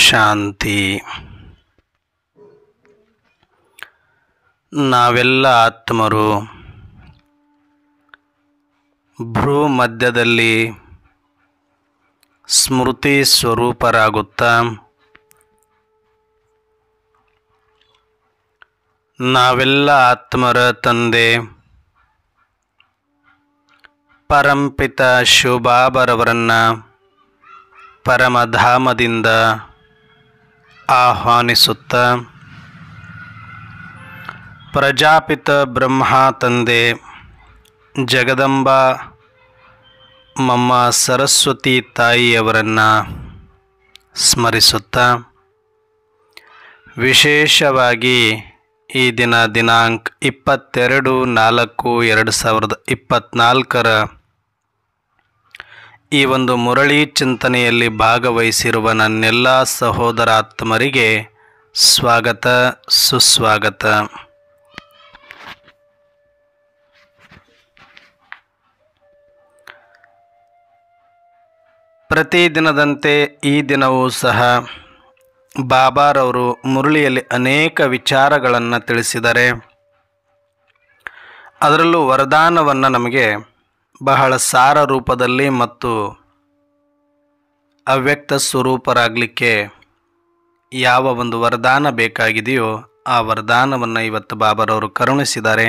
ಶಾಂತಿ. ನಾವೆಲ್ಲ ಆತ್ಮರು ಭ್ರೂ ಮಧ್ಯದಲ್ಲಿ ಸ್ಮೃತಿ ಸ್ವರೂಪರಾಗುತ್ತಾ ನಾವೆಲ್ಲ ಆತ್ಮರ ತಂದೆ ಪರಂಪಿತ ಶಿವಬಾಬರವರನ್ನು ಪರಮಧಾಮದಿಂದ ಆಹ್ವಾನಿಸುತ್ತಾ ಪ್ರಜಾಪಿತ ಬ್ರಹ್ಮ ತಂದೆ ಜಗದಂಬಾ ಮಮ್ಮ ಸರಸ್ವತಿ ತಾಯಿಯವರನ್ನು ಸ್ಮರಿಸುತ್ತಾ ವಿಶೇಷವಾಗಿ ಈ ದಿನಾಂಕ 22/4/2024 ಈ ಒಂದು ಮುರಳಿ ಚಿಂತನೆಯಲ್ಲಿ ಭಾಗವಹಿಸಿರುವ ನನ್ನೆಲ್ಲ ಸಹೋದರಾತ್ಮರಿಗೆ ಸ್ವಾಗತ ಸುಸ್ವಾಗತ. ಪ್ರತಿದಿನದಂತೆ ಈ ದಿನವೂ ಸಹ ಬಾಬಾರವರು ಮುರಳಿಯಲ್ಲಿ ಅನೇಕ ವಿಚಾರಗಳನ್ನು ತಿಳಿಸಿದ್ದಾರೆ. ಅದರಲ್ಲೂ ವರದಾನವನ್ನು ನಮಗೆ ಬಹಳ ಸಾರ ರೂಪದಲ್ಲಿ ಮತ್ತು ಅವ್ಯಕ್ತ ಸ್ವರೂಪರಾಗಲಿಕ್ಕೆ ಯಾವ ಒಂದು ವರದಾನ ಬೇಕಾಗಿದೆಯೋ ಆ ವರದಾನವನ್ನು ಇವತ್ತು ಬಾಬಾರವರು ಕರುಣಿಸಿದ್ದಾರೆ.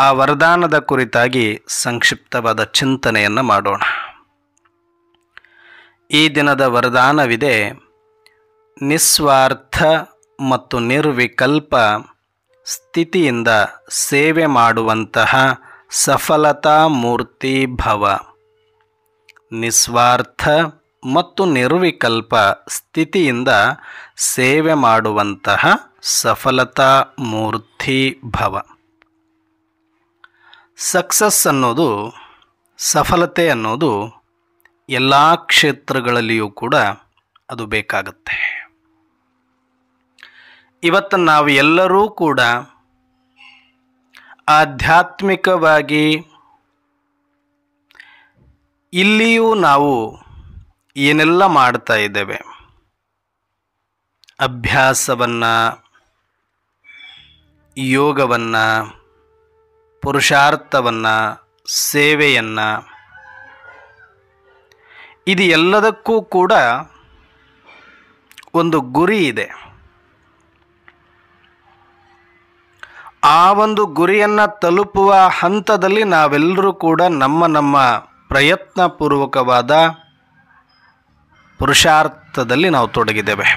ಆ ವರದಾನದ ಕುರಿತಾಗಿ ಸಂಕ್ಷಿಪ್ತವಾದ ಚಿಂತನೆಯನ್ನು ಮಾಡೋಣ. ಈ ದಿನದ ವರದಾನವಿದೆ: ನಿಸ್ವಾರ್ಥ ಮತ್ತು ನಿರ್ವಿಕಲ್ಪ ಸ್ಥಿತಿಯಿಂದ ಸೇವೆ ಮಾಡುವಂತಹ ಸಫಲತಾ ಮೂರ್ತಿ ಭವ. ನಿಸ್ವಾರ್ಥ ಮತ್ತು ನಿರ್ವಿಕಲ್ಪ ಸ್ಥಿತಿಯಿಂದ ಸೇವೆ ಮಾಡುವಂತಹ ಸಫಲತಾ ಮೂರ್ತಿ ಭವ. ಸಕ್ಸಸ್ ಅನ್ನೋದು, ಸಫಲತೆ ಅನ್ನೋದು ಎಲ್ಲ ಕ್ಷೇತ್ರಗಳಲ್ಲಿಯೂ ಕೂಡ ಅದು ಬೇಕಾಗುತ್ತೆ. ಇವತ್ತು ನಾವು ಎಲ್ಲರೂ ಕೂಡ ಆಧ್ಯಾತ್ಮಿಕವಾಗಿ ಇಲ್ಲಿಯೂ ನಾವು ಏನೆಲ್ಲ ಮಾಡ್ತಾ ಇದ್ದೇವೆ, ಅಭ್ಯಾಸವನ್ನು, ಯೋಗವನ್ನು, ಪುರುಷಾರ್ಥವನ್ನು, ಸೇವೆಯನ್ನು, ಇದು ಎಲ್ಲದಕ್ಕೂ ಕೂಡ ಒಂದು ಗುರಿ ಇದೆ. ಆ ಒಂದು ಗುರಿಯನ್ನು ತಲುಪುವ ಹಂತದಲ್ಲಿ ನಾವೆಲ್ಲರೂ ಕೂಡ ನಮ್ಮ ಪ್ರಯತ್ನಪೂರ್ವಕವಾದ ಪುರುಷಾರ್ಥದಲ್ಲಿ ನಾವು ತೊಡಗಿದ್ದೇವೆ.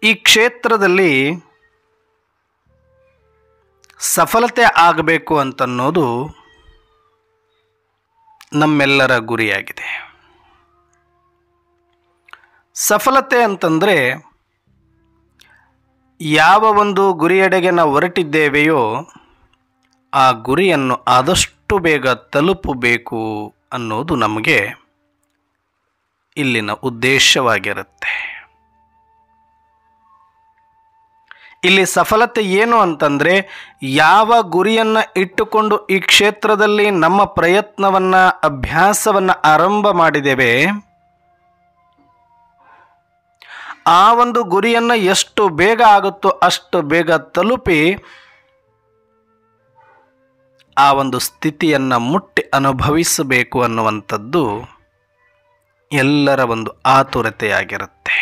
ಈ ಕ್ಷೇತ್ರದಲ್ಲಿ ಸಫಲತೆ ಆಗಬೇಕು ಅಂತನ್ನೋದು ನಮ್ಮೆಲ್ಲರ ಗುರಿಯಾಗಿದೆ. ಸಫಲತೆ ಅಂತಂದರೆ ಯಾವ ಒಂದು ಗುರಿಯೆಡೆಗೆ ನಾವು ಹೊರಟಿದ್ದೇವೆಯೋ ಆ ಗುರಿಯನ್ನು ಆದಷ್ಟು ಬೇಗ ತಲುಪಬೇಕು ಅನ್ನೋದು ನಮಗೆ ಇಲ್ಲಿನ ಉದ್ದೇಶವಾಗಿರುತ್ತೆ. ಇಲ್ಲಿ ಸಫಲತೆ ಏನು ಅಂತಂದರೆ, ಯಾವ ಗುರಿಯನ್ನು ಇಟ್ಟುಕೊಂಡು ಈ ಕ್ಷೇತ್ರದಲ್ಲಿ ನಮ್ಮ ಪ್ರಯತ್ನವನ್ನು, ಅಭ್ಯಾಸವನ್ನು ಆರಂಭ ಮಾಡಿದ್ದೇವೆ, ಆ ಒಂದು ಗುರಿಯನ್ನು ಎಷ್ಟು ಬೇಗ ಆಗುತ್ತೋ ಅಷ್ಟು ಬೇಗ ತಲುಪಿ ಆ ಒಂದು ಸ್ಥಿತಿಯನ್ನು ಮುಟ್ಟಿ ಅನುಭವಿಸಬೇಕು ಅನ್ನುವಂಥದ್ದು ಎಲ್ಲರ ಒಂದು ಆತುರತೆಯಾಗಿರುತ್ತೆ.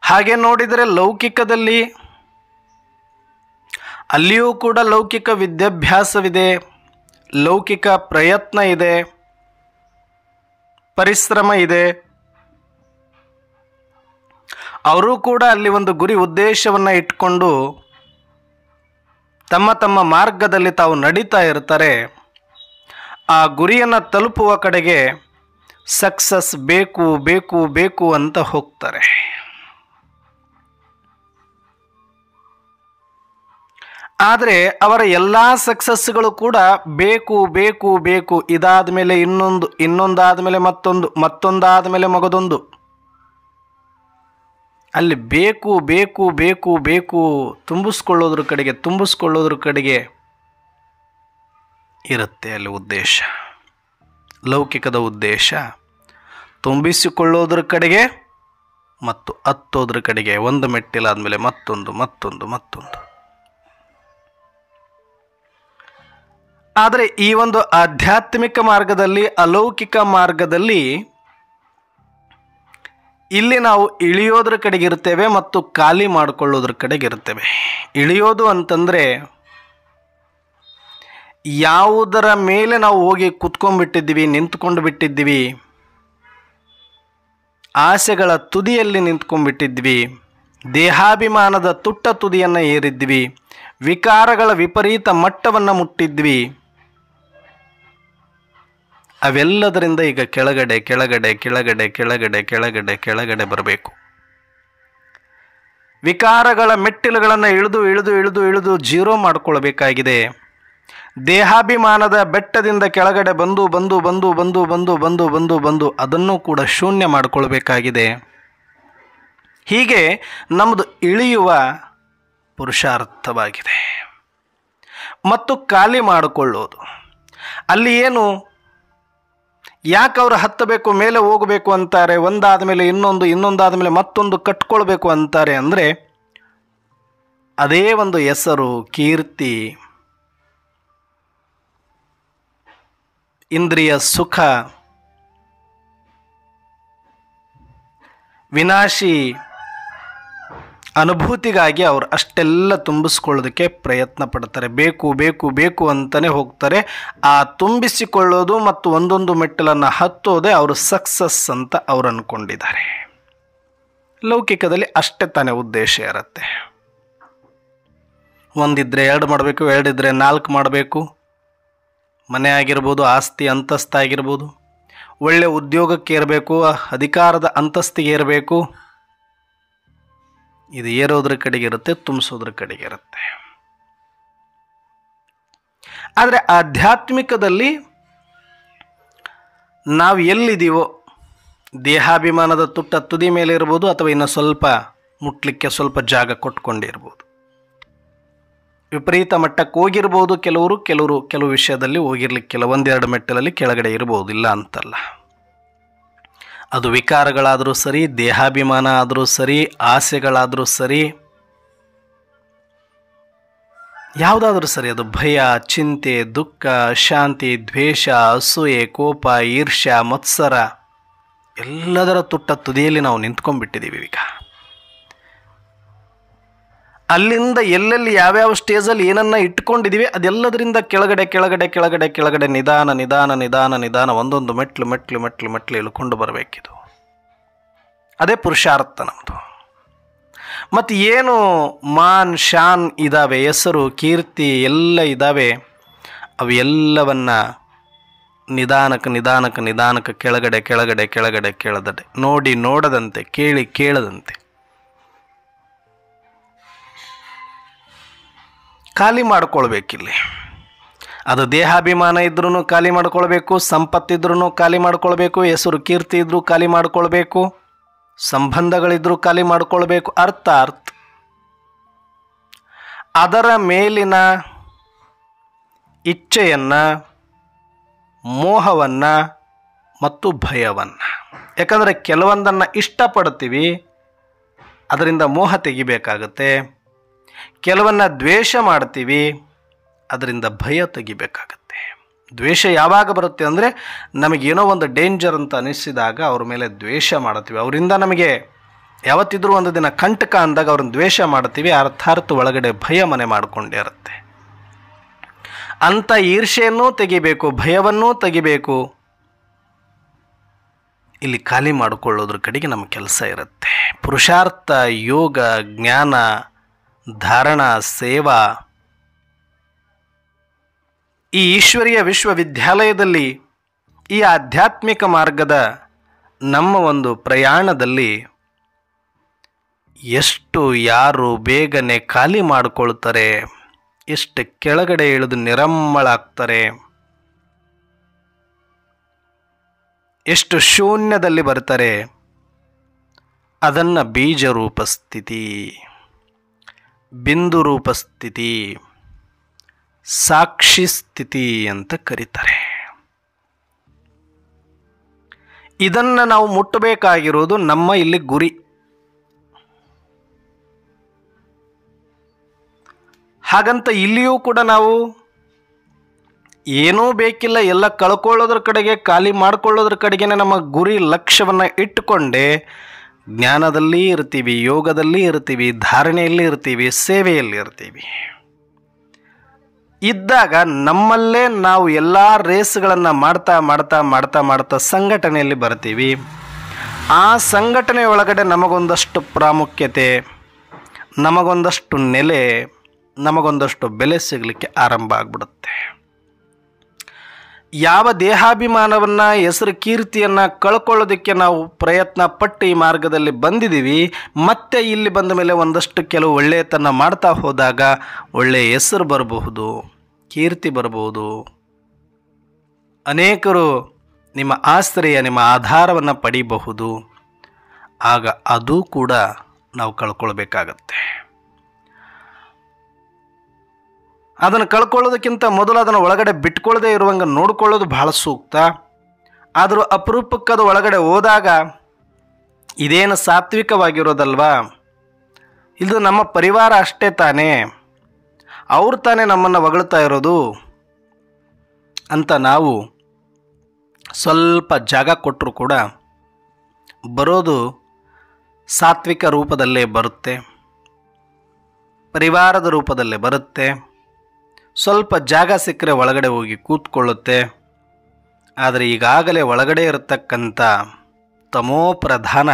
ಹಾಗೆ ನೋಡಿದರೆ ಲೌಕಿಕದಲ್ಲಿ ಅಲ್ಲಿಯೂ ಕೂಡ ಲೌಕಿಕ ವಿದ್ಯಾಭ್ಯಾಸವಿದೆ, ಲೌಕಿಕ ಪ್ರಯತ್ನ ಇದೆ, ಪರಿಶ್ರಮ ಇದೆ. ಅವರು ಕೂಡ ಅಲ್ಲಿ ಒಂದು ಗುರಿ ಉದ್ದೇಶವನ್ನು ಇಟ್ಕೊಂಡು ತಮ್ಮ ಮಾರ್ಗದಲ್ಲಿ ತಾವು ನಡೀತಾ ಇರ್ತಾರೆ. ಆ ಗುರಿಯನ್ನು ತಲುಪುವ ಕಡೆಗೆ ಸಕ್ಸಸ್ ಬೇಕು ಬೇಕು ಬೇಕು ಅಂತ ಹೋಗ್ತಾರೆ. ಆದರೆ ಅವರ ಎಲ್ಲ ಸಕ್ಸಸ್ಗಳು ಕೂಡ ಬೇಕು ಬೇಕು ಬೇಕು, ಇದಾದ ಮೇಲೆ ಇನ್ನೊಂದಾದ ಮೇಲೆ ಮತ್ತೊಂದಾದ ಮೇಲೆ ಮಗದೊಂದು, ಅಲ್ಲಿ ಬೇಕು ಬೇಕು ಬೇಕು ಬೇಕು ತುಂಬಿಸ್ಕೊಳ್ಳೋದ್ರ ಕಡೆಗೆ ಇರುತ್ತೆ ಅಲ್ಲಿ ಉದ್ದೇಶ. ಲೌಕಿಕದ ಉದ್ದೇಶ ತುಂಬಿಸಿಕೊಳ್ಳೋದ್ರ ಕಡೆಗೆ ಮತ್ತು ಹತ್ತೋದ್ರ ಕಡೆಗೆ, ಒಂದು ಮೆಟ್ಟಿಲಾದ್ಮೇಲೆ ಮತ್ತೊಂದು ಮತ್ತೊಂದು ಮತ್ತೊಂದು. ಆದರೆ ಈ ಒಂದು ಆಧ್ಯಾತ್ಮಿಕ ಮಾರ್ಗದಲ್ಲಿ, ಅಲೌಕಿಕ ಮಾರ್ಗದಲ್ಲಿ ಇಲ್ಲಿ ನಾವು ಇಳಿಯೋದ್ರ ಕಡೆಗಿರ್ತೇವೆ ಮತ್ತು ಖಾಲಿ ಮಾಡಿಕೊಳ್ಳೋದ್ರ ಕಡೆಗಿರ್ತೇವೆ. ಇಳಿಯೋದು ಅಂತಂದರೆ ಯಾವುದರ ಮೇಲೆ ನಾವು ಹೋಗಿ ಕುತ್ಕೊಂಡ್ಬಿಟ್ಟಿದ್ದೀವಿ, ನಿಂತ್ಕೊಂಡು ಬಿಟ್ಟಿದ್ದೀವಿ, ಆಸೆಗಳ ತುದಿಯಲ್ಲಿ ನಿಂತ್ಕೊಂಡ್ಬಿಟ್ಟಿದ್ವಿ, ದೇಹಾಭಿಮಾನದ ತುಟ್ಟ ತುದಿಯನ್ನು ಏರಿದ್ವಿ, ವಿಕಾರಗಳ ವಿಪರೀತ ಮಟ್ಟವನ್ನು ಮುಟ್ಟಿದ್ವಿ, ಅವೆಲ್ಲದರಿಂದ ಈಗ ಕೆಳಗಡೆ ಕೆಳಗಡೆ ಕೆಳಗಡೆ ಕೆಳಗಡೆ ಕೆಳಗಡೆ ಕೆಳಗಡೆ ಬರಬೇಕು. ವಿಕಾರಗಳ ಮೆಟ್ಟಿಲುಗಳನ್ನು ಇಳಿದು ಇಳಿದು ಇಳಿದು ಇಳಿದು ಜೀರೋ ಮಾಡಿಕೊಳ್ಬೇಕಾಗಿದೆ. ದೇಹಾಭಿಮಾನದ ಬೆಟ್ಟದಿಂದ ಕೆಳಗಡೆ ಬಂದು ಬಂದು ಬಂದು ಬಂದು ಬಂದು ಬಂದು ಬಂದು ಬಂದು ಅದನ್ನು ಕೂಡ ಶೂನ್ಯ ಮಾಡಿಕೊಳ್ಬೇಕಾಗಿದೆ. ಹೀಗೆ ನಮ್ಮದು ಇಳಿಯುವ ಪುರುಷಾರ್ಥವಾಗಿದೆ. ಮತ್ತು ಖಾಲಿ ಮಾಡಿಕೊಳ್ಳೋದು, ಅಲ್ಲಿ ಏನು, ಯಾಕೆ ಅವರು ಹತ್ತಬೇಕು, ಮೇಲೆ ಹೋಗಬೇಕು ಅಂತಾರೆ, ಒಂದಾದ ಮೇಲೆ ಇನ್ನೊಂದು, ಇನ್ನೊಂದಾದ ಮೇಲೆ ಮತ್ತೊಂದು ಕಟ್ಕೊಳ್ಬೇಕು ಅಂತಾರೆ ಅಂದರೆ ಅದೇ ಒಂದು ಹೆಸರು, ಕೀರ್ತಿ, ಇಂದ್ರಿಯ ಸುಖ, ವಿನಾಶಿ ಅನುಭೂತಿಗಾಗಿ ಅವರು ಅಷ್ಟೆಲ್ಲ ತುಂಬಿಸ್ಕೊಳ್ಳೋದಕ್ಕೆ ಪ್ರಯತ್ನ ಪಡ್ತಾರೆ. ಬೇಕು ಬೇಕು ಬೇಕು ಅಂತಲೇ ಹೋಗ್ತಾರೆ. ಆ ತುಂಬಿಸಿಕೊಳ್ಳೋದು ಮತ್ತು ಒಂದೊಂದು ಮೆಟ್ಟಲನ್ನು ಹತ್ತೋದೇ ಅವರು ಸಕ್ಸಸ್ ಅಂತ ಅವರು ಅಂದ್ಕೊಂಡಿದ್ದಾರೆ. ಲೌಕಿಕದಲ್ಲಿ ಅಷ್ಟೇ ತಾನೇ ಉದ್ದೇಶ ಇರುತ್ತೆ. ಒಂದಿದ್ರೆ 2 ಮಾಡಬೇಕು, 2 ಇದ್ದರೆ 4 ಮಾಡಬೇಕು. ಮನೆ ಆಗಿರ್ಬೋದು, ಆಸ್ತಿ ಅಂತಸ್ತಾಗಿರ್ಬೋದು, ಒಳ್ಳೆಯ ಉದ್ಯೋಗಕ್ಕೆ ಇರಬೇಕು, ಅಧಿಕಾರದ ಅಂತಸ್ತಿಗೆ ಇರಬೇಕು. ಇದು ಏರೋದ್ರ ಕಡೆಗೆ ಇರುತ್ತೆ, ತುಂಬಿಸೋದ್ರ ಕಡೆಗೆ ಇರುತ್ತೆ. ಆದರೆ ಆಧ್ಯಾತ್ಮಿಕದಲ್ಲಿ ನಾವು ಎಲ್ಲಿದ್ದೀವೋ, ದೇಹಾಭಿಮಾನದ ತುಟ್ಟ ತುದಿ ಮೇಲೆ ಇರ್ಬೋದು, ಅಥವಾ ಇನ್ನು ಸ್ವಲ್ಪ ಮುಟ್ಲಿಕ್ಕೆ ಸ್ವಲ್ಪ ಜಾಗ ಕೊಟ್ಕೊಂಡಿರ್ಬೋದು. ವಿಪರೀತ ಮಟ್ಟಕ್ಕೆ ಹೋಗಿರ್ಬೋದು ಕೆಲವು ವಿಷಯದಲ್ಲಿ ಹೋಗಿರ್ಲಿಕ್ಕಿಲ್ಲ, 1-2 ಮೆಟ್ಟಲಲ್ಲಿ ಕೆಳಗಡೆ ಇರ್ಬೋದು, ಇಲ್ಲ ಅಂತಲ್ಲ. ಅದು ವಿಕಾರಗಳಾದರೂ ಸರಿ, ದೇಹಾಭಿಮಾನ ಆದರೂ ಸರಿ, ಆಸೆಗಳಾದರೂ ಸರಿ, ಯಾವುದಾದ್ರೂ ಸರಿ, ಅದು ಭಯ, ಚಿಂತೆ, ದುಃಖ, ಶಾಂತಿ, ದ್ವೇಷ, ಅಸೂಯೆ, ಕೋಪ, ಈರ್ಷ್ಯ, ಮತ್ಸರ, ಎಲ್ಲದರ ತುಟ್ಟ ತುದಿಯಲ್ಲಿ ನಾವು ನಿಂತ್ಕೊಂಡ್ಬಿಟ್ಟಿದ್ದೀವಿ. ಈಗ ಅಲ್ಲಿಂದ ಎಲ್ಲೆಲ್ಲಿ ಯಾವ್ಯಾವ ಸ್ಟೇಜಲ್ಲಿ ಏನನ್ನ ಇಟ್ಕೊಂಡಿದ್ದೀವಿ ಅದೆಲ್ಲದರಿಂದ ಕೆಳಗಡೆ ಕೆಳಗಡೆ ಕೆಳಗಡೆ ಕೆಳಗಡೆ ನಿಧಾನ ನಿಧಾನ ನಿಧಾನ ನಿಧಾನ ಒಂದೊಂದು ಮೆಟ್ಲು ಮೆಟ್ಲು ಮೆಟ್ಲು ಮೆಟ್ಲು ಇಳ್ಕೊಂಡು ಬರಬೇಕಿದು. ಅದೇ ಪುರುಷಾರ್ಥ ನಮ್ಮದು. ಮತ್ತು ಏನು ಮಾನ್ ಶಾನ್ ಇದ್ದಾವೆ, ಹೆಸರು ಕೀರ್ತಿ ಎಲ್ಲ ಇದ್ದಾವೆ, ಅವು ಎಲ್ಲವನ್ನ ನಿಧಾನಕ್ಕೆ ನಿಧಾನಕ್ಕೆ ನಿಧಾನಕ್ಕೆ ಕೆಳಗಡೆ ಕೆಳಗಡೆ ಕೆಳಗಡೆ ಕೆಳಗಡೆ ನೋಡಿ ನೋಡದಂತೆ, ಕೇಳಿ ಕೇಳದಂತೆ ಖಾಲಿ ಮಾಡ್ಕೊಳ್ಬೇಕಿಲ್ಲಿ. ಅದು ದೇಹಾಭಿಮಾನ ಇದ್ರೂ ಖಾಲಿ ಮಾಡ್ಕೊಳ್ಬೇಕು, ಸಂಪತ್ತಿದ್ರೂ ಖಾಲಿ ಮಾಡ್ಕೊಳ್ಬೇಕು, ಹೆಸರು ಕೀರ್ತಿ ಇದ್ರೂ ಖಾಲಿ ಮಾಡ್ಕೊಳ್ಬೇಕು, ಸಂಬಂಧಗಳಿದ್ರೂ ಖಾಲಿ ಮಾಡ್ಕೊಳ್ಬೇಕು. ಅರ್ಥಾತ್ ಅದರ ಮೇಲಿನ ಇಚ್ಛೆಯನ್ನು, ಮೋಹವನ್ನು ಮತ್ತು ಭಯವನ್ನು. ಯಾಕಂದರೆ ಕೆಲವೊಂದನ್ನು ಇಷ್ಟಪಡ್ತೀವಿ, ಅದರಿಂದ ಮೋಹ ತೆಗಿಬೇಕಾಗತ್ತೆ. ಕೆಲವನ್ನ ದ್ವೇಷ ಮಾಡ್ತೀವಿ, ಅದರಿಂದ ಭಯ ತೆಗಿಬೇಕಾಗತ್ತೆ. ದ್ವೇಷ ಯಾವಾಗ ಬರುತ್ತೆ ಅಂದರೆ ನಮಗೇನೋ ಒಂದು ಡೇಂಜರ್ ಅಂತ ಅನಿಸಿದಾಗ ಅವ್ರ ಮೇಲೆ ದ್ವೇಷ ಮಾಡ್ತೀವಿ. ಅವರಿಂದ ನಮಗೆ ಯಾವತ್ತಿದ್ರೂ ಒಂದು ದಿನ ಕಂಟಕ ಅಂದಾಗ ಅವ್ರನ್ನ ದ್ವೇಷ ಮಾಡ್ತೀವಿ. ಅರ್ಥಾರ್ಥ ಒಳಗಡೆ ಭಯ ಮನೆ ಮಾಡಿಕೊಂಡೇ ಇರುತ್ತೆ. ಅಂಥ ಈರ್ಷೆಯನ್ನೂ ತೆಗಿಬೇಕು, ಭಯವನ್ನೂ ತೆಗಿಬೇಕು. ಇಲ್ಲಿ ಖಾಲಿ ಮಾಡಿಕೊಳ್ಳೋದ್ರ ಕಡೆಗೆ ನಮ್ಮ ಕೆಲಸ ಇರುತ್ತೆ. ಪುರುಷಾರ್ಥ, ಯೋಗ, ಜ್ಞಾನ, ಧಾರಣ, ಸೇವಾ, ಈ ಈಶ್ವರೀಯ ವಿಶ್ವವಿದ್ಯಾಲಯದಲ್ಲಿ ಈ ಆಧ್ಯಾತ್ಮಿಕ ಮಾರ್ಗದ ನಮ್ಮ ಒಂದು ಪ್ರಯಾಣದಲ್ಲಿ ಎಷ್ಟು ಯಾರು ಬೇಗನೆ ಖಾಲಿ ಮಾಡಿಕೊಳ್ತಾರೆ, ಎಷ್ಟು ಕೆಳಗಡೆ ಇಳಿದು ನಿರಮ್ಮಳಾಗ್ತಾರೆ, ಎಷ್ಟು ಶೂನ್ಯದಲ್ಲಿ ಬರ್ತಾರೆ, ಅದನ್ನು ಬೀಜ ರೂಪ ಸ್ಥಿತಿ, ಬಿಂದು ರೂಪ ಸ್ಥಿತಿ, ಸಾಕ್ಷಿ ಸ್ಥಿತಿ ಅಂತ ಕರೀತಾರೆ. ಇದನ್ನು ನಾವು ಮುಟ್ಟಬೇಕಾಗಿರೋದು ನಮ್ಮ ಇಲ್ಲಿ ಗುರಿ. ಹಾಗಂತ ಇಲ್ಲಿಯೂ ಕೂಡ ನಾವು ಏನೂ ಬೇಕಿಲ್ಲ, ಎಲ್ಲ ಕಳ್ಕೊಳ್ಳೋದ್ರ ಕಡೆಗೆ, ಖಾಲಿ ಮಾಡಿಕೊಳ್ಳೋದ್ರ ಕಡೆಗೆ ನಮ್ಮ ಗುರಿ ಲಕ್ಷ್ಯವನ್ನು ಇಟ್ಟುಕೊಂಡೇ ಜ್ಞಾನದಲ್ಲಿ ಇರ್ತೀವಿ, ಯೋಗದಲ್ಲಿ ಇರ್ತೀವಿ, ಧಾರಣೆಯಲ್ಲಿ ಇರ್ತೀವಿ, ಸೇವೆಯಲ್ಲಿ ಇರ್ತೀವಿ. ಇದ್ದಾಗ ನಮ್ಮಲ್ಲೇ ನಾವು ಎಲ್ಲ ರೇಸ್ಗಳನ್ನು ಮಾಡ್ತಾ ಮಾಡ್ತಾ ಮಾಡ್ತಾ ಮಾಡ್ತಾ ಸಂಘಟನೆಯಲ್ಲಿ ಬರ್ತೀವಿ. ಆ ಸಂಘಟನೆ ಒಳಗಡೆ ನಮಗೊಂದಷ್ಟು ಪ್ರಾಮುಖ್ಯತೆ, ನಮಗೊಂದಷ್ಟು ನೆಲೆ, ನಮಗೊಂದಷ್ಟು ಬೆಲೆ ಸಿಗಲಿಕ್ಕೆ ಆರಂಭ ಆಗಿಬಿಡುತ್ತೆ. ಯಾವ ದೇಹಾಭಿಮಾನವನ್ನು, ಹೆಸರು ಕೀರ್ತಿಯನ್ನು ಕಳ್ಕೊಳ್ಳೋದಕ್ಕೆ ನಾವು ಪ್ರಯತ್ನ ಪಟ್ಟು ಈ ಮಾರ್ಗದಲ್ಲಿ ಬಂದಿದ್ದೀವಿ, ಮತ್ತೆ ಇಲ್ಲಿ ಬಂದ ಮೇಲೆ ಒಂದಷ್ಟು ಕೆಲವು ಒಳ್ಳೆಯತನ ಮಾಡ್ತಾ ಹೋದಾಗ ಒಳ್ಳೆಯ ಹೆಸರು ಬರಬಹುದು, ಕೀರ್ತಿ ಬರಬಹುದು, ಅನೇಕರು ನಿಮ್ಮ ಆಶ್ರಯ, ನಿಮ್ಮ ಆಧಾರವನ್ನು ಪಡೀಬಹುದು. ಆಗ ಅದು ಕೂಡ ನಾವು ಕಳ್ಕೊಳ್ಬೇಕಾಗತ್ತೆ. ಅದನ್ನು ಕಳ್ಕೊಳ್ಳೋದಕ್ಕಿಂತ ಮೊದಲು ಅದನ್ನು ಒಳಗಡೆ ಬಿಟ್ಕೊಳ್ಳದೆ ಇರುವಂಗೆ ನೋಡ್ಕೊಳ್ಳೋದು ಬಹಳ ಸೂಕ್ತ. ಆದರೂ ಅಪರೂಪಕ್ಕದು ಒಳಗಡೆ ಹೋದಾಗ ಇದೇನು ಸಾತ್ವಿಕವಾಗಿರೋದಲ್ವಾ, ಇದು ನಮ್ಮ ಪರಿವಾರ ಅಷ್ಟೇ ತಾನೇ, ಅವ್ರು ತಾನೇ ನಮ್ಮನ್ನು ಹೊಗಳ್ತಾ ಇರೋದು ಅಂತ ನಾವು ಸ್ವಲ್ಪ ಜಾಗ ಕೊಟ್ಟರೂ ಕೂಡ ಬರೋದು ಸಾತ್ವಿಕ ರೂಪದಲ್ಲೇ ಬರುತ್ತೆ, ಪರಿವಾರದ ಪ್ರತಿವಾರದ ಬರುತ್ತೆ. ಸ್ವಲ್ಪ ಜಾಗ ಸಿಕ್ಕರೆ ಒಳಗಡೆ ಹೋಗಿ ಕೂತ್ಕೊಳ್ಳುತ್ತೆ. ಆದರೆ ಈಗಾಗಲೇ ಒಳಗಡೆ ಇರತಕ್ಕಂಥ ತಮೋಪ್ರಧಾನ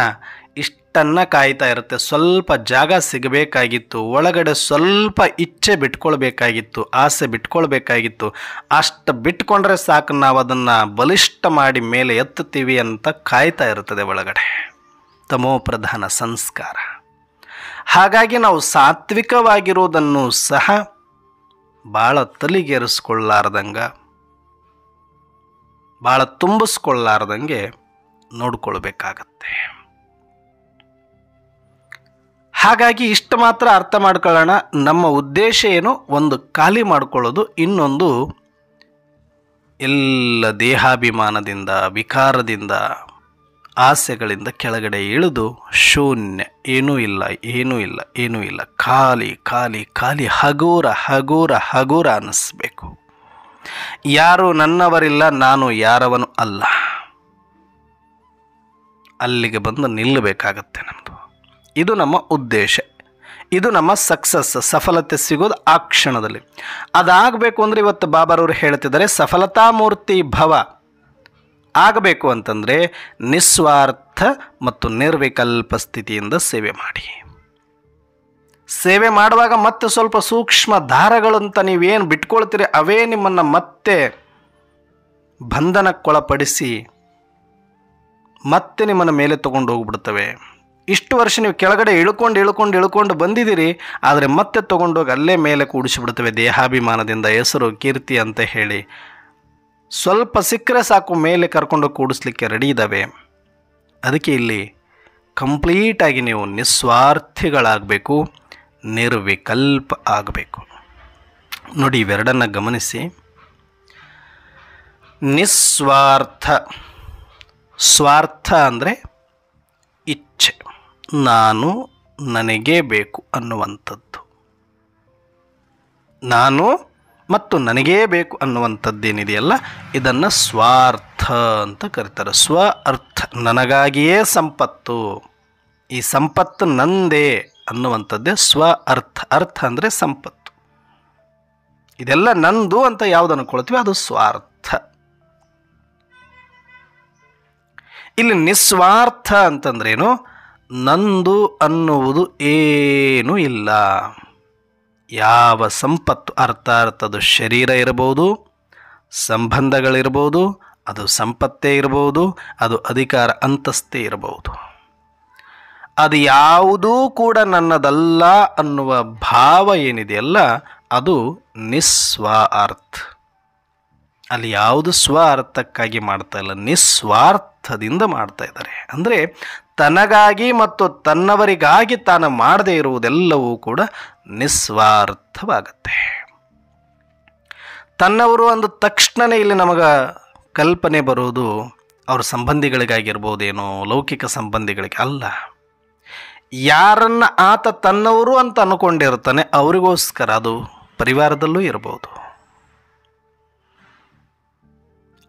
ಇಷ್ಟನ್ನು ಕಾಯ್ತಾ ಇರುತ್ತೆ. ಸ್ವಲ್ಪ ಜಾಗ ಸಿಗಬೇಕಾಗಿತ್ತು, ಒಳಗಡೆ ಸ್ವಲ್ಪ ಇಚ್ಛೆ ಬಿಟ್ಕೊಳ್ಬೇಕಾಗಿತ್ತು, ಆಸೆ ಬಿಟ್ಕೊಳ್ಬೇಕಾಗಿತ್ತು. ಅಷ್ಟು ಬಿಟ್ಕೊಂಡ್ರೆ ಸಾಕು, ನಾವು ಅದನ್ನು ಬಲಿಷ್ಠ ಮಾಡಿ ಮೇಲೆ ಎತ್ತುತ್ತೀವಿ ಅಂತ ಕಾಯ್ತಾ ಇರ್ತದೆ ಒಳಗಡೆ ತಮೋಪ್ರಧಾನ ಸಂಸ್ಕಾರ. ಹಾಗಾಗಿ ನಾವು ಸಾತ್ವಿಕವಾಗಿರೋದನ್ನು ಸಹ ಭಾಳ ತಲೆಗೇರಿಸ್ಕೊಳ್ಳಾರ್ದಂಗೆ, ಭಾಳ ತುಂಬಿಸ್ಕೊಳ್ಳಾರ್ದಂಗೆ ನೋಡ್ಕೊಳ್ಬೇಕಾಗತ್ತೆ. ಹಾಗಾಗಿ ಇಷ್ಟು ಮಾತ್ರ ಅರ್ಥ ಮಾಡ್ಕೊಳ್ಳೋಣ. ನಮ್ಮ ಉದ್ದೇಶ ಏನು, ಒಂದು ಖಾಲಿ ಮಾಡ್ಕೊಳ್ಳೋದು, ಇನ್ನೊಂದು ಎಲ್ಲ ದೇಹಾಭಿಮಾನದಿಂದ, ವಿಕಾರದಿಂದ, ಆಸೆಗಳಿಂದ ಕೆಳಗಡೆ ಇಳಿದು ಶೂನ್ಯ, ಏನೂ ಇಲ್ಲ, ಏನೂ ಇಲ್ಲ, ಏನೂ ಇಲ್ಲ, ಖಾಲಿ ಖಾಲಿ ಖಾಲಿ, ಹಗೂರ ಹಗೂರ ಹಗೂರ ಅನ್ನಿಸ್ಬೇಕು. ಯಾರು ನನ್ನವರಿಲ್ಲ, ನಾನು ಯಾರವನು ಅಲ್ಲ, ಅಲ್ಲಿಗೆ ಬಂದು ನಿಲ್ಲಬೇಕಾಗತ್ತೆ ನಮ್ಮದು. ಇದು ನಮ್ಮ ಉದ್ದೇಶ, ಇದು ನಮ್ಮ ಸಕ್ಸಸ್, ಸಫಲತೆ ಸಿಗೋದು ಆ ಕ್ಷಣದಲ್ಲಿ. ಅದಾಗಬೇಕು ಅಂದರೆ ಇವತ್ತು ಬಾಬಾರವರು ಹೇಳ್ತಿದ್ದಾರೆ, ಸಫಲತಾಮೂರ್ತಿ ಭವ ಆಗಬೇಕು ಅಂತಂದರೆ ನಿಸ್ವಾರ್ಥ ಮತ್ತು ನಿರ್ವಿಕಲ್ಪ ಸ್ಥಿತಿಯಿಂದ ಸೇವೆ ಮಾಡಿ. ಸೇವೆ ಮಾಡುವಾಗ ಮತ್ತೆ ಸ್ವಲ್ಪ ಸೂಕ್ಷ್ಮ ದಾರಗಳಂತ ನೀವೇನು ಬಿಟ್ಕೊಳ್ತೀರಿ ಅವೇ ನಿಮ್ಮನ್ನು ಮತ್ತೆ ಬಂಧನಕ್ಕೊಳಪಡಿಸಿ ಮತ್ತೆ ನಿಮ್ಮನ್ನು ಮೇಲೆ ತಗೊಂಡು ಹೋಗ್ಬಿಡ್ತವೆ. ಇಷ್ಟು ವರ್ಷ ನೀವು ಕೆಳಗಡೆ ಇಳ್ಕೊಂಡು ಬಂದಿದ್ದೀರಿ, ಆದರೆ ಮತ್ತೆ ತೊಗೊಂಡೋಗಿ ಅಲ್ಲೇ ಮೇಲೆ ಕೂಡಿಸಿಬಿಡ್ತವೆ ದೇಹಾಭಿಮಾನದಿಂದ, ಹೆಸರು ಕೀರ್ತಿ ಅಂತ ಹೇಳಿ. ಸ್ವಲ್ಪ ಸಿಕ್ಕರೆ ಸಾಕು ಮೇಲೆ ಕರ್ಕೊಂಡು ಕೂಡಿಸ್ಲಿಕ್ಕೆ ರೆಡಿ ಇದ್ದಾವೆ. ಅದಕ್ಕೆ ಇಲ್ಲಿ ಕಂಪ್ಲೀಟಾಗಿ ನೀವು ನಿಸ್ವಾರ್ಥಿಗಳಾಗಬೇಕು, ನಿರ್ವಿಕಲ್ಪ ಆಗಬೇಕು. ನೋಡಿ, ಇವೆರಡನ್ನು ಗಮನಿಸಿ. ನಿಸ್ವಾರ್ಥ, ಸ್ವಾರ್ಥ ಅಂದರೆ ಇಚ್ಛೆ, ನಾನು ನನಗೇ ಬೇಕು ಅನ್ನುವಂಥದ್ದು. ನಾನು ಮತ್ತು ನನಗೇ ಬೇಕು ಅನ್ನುವಂಥದ್ದೇನಿದೆಯಲ್ಲ, ಇದನ್ನು ಸ್ವಾರ್ಥ ಅಂತ ಕರೀತಾರೆ. ಸ್ವ ಅರ್ಥ, ನನಗಾಗಿಯೇ ಸಂಪತ್ತು, ಈ ಸಂಪತ್ತು ನಂದೇ ಅನ್ನುವಂಥದ್ದೇ ಸ್ವ ಅರ್ಥ. ಅರ್ಥ ಅಂದರೆ ಸಂಪತ್ತು, ಇದೆಲ್ಲ ನಂದು ಅಂತ ಯಾವುದು ಅನ್ಕೊಳ್ತೀವಿ ಅದು ಸ್ವಾರ್ಥ. ಇಲ್ಲಿ ನಿಸ್ವಾರ್ಥ ಅಂತಂದ್ರೇನು, ನಂದು ಅನ್ನುವುದು ಏನೂ ಇಲ್ಲ. ಯಾವ ಸಂಪತ್ತು, ಅರ್ಥಾತ್ ಅದು ಶರೀರ ಇರಬಹುದು, ಸಂಬಂಧಗಳಿರ್ಬೋದು, ಅದು ಸಂಪತ್ತೇ ಇರಬಹುದು, ಅದು ಅಧಿಕಾರ ಅಂತಸ್ತೇ ಇರಬಹುದು, ಅದು ಯಾವುದೂ ಕೂಡ ನನ್ನದಲ್ಲ ಅನ್ನುವ ಭಾವ ಏನಿದೆಯಲ್ಲ ಅದು ನಿಸ್ವಾರ್ಥ. ಅಲ್ಲಿ ಯಾವುದು ಸ್ವ ಅರ್ಥಕ್ಕಾಗಿ ಮಾಡ್ತಾ ಇಲ್ಲ, ನಿಸ್ವಾರ್ಥದಿಂದ ಮಾಡ್ತಾ ಇದ್ದಾರೆ. ಅಂದರೆ ತನಗಾಗಿ ಮತ್ತು ತನ್ನವರಿಗಾಗಿ ತಾನು ಮಾಡದೇ ಇರುವುದೆಲ್ಲವೂ ಕೂಡ ನಿಸ್ವಾರ್ಥವಾಗತ್ತೆ. ತನ್ನವರು ಅಂದ ತಕ್ಷಣವೇ ಇಲ್ಲಿ ನಮಗೆ ಕಲ್ಪನೆ ಬರೋದು ಅವ್ರ ಸಂಬಂಧಿಗಳಿಗಾಗಿರ್ಬೋದೇನೋ, ಲೌಕಿಕ ಸಂಬಂಧಿಗಳಿಗೆ ಅಲ್ಲ. ಯಾರನ್ನು ಆತ ತನ್ನವರು ಅಂತ ಅಂದ್ಕೊಂಡಿರ್ತಾನೆ ಅವರಿಗೋಸ್ಕರ, ಅದು ಪರಿವಾರದಲ್ಲೂ ಇರ್ಬೋದು,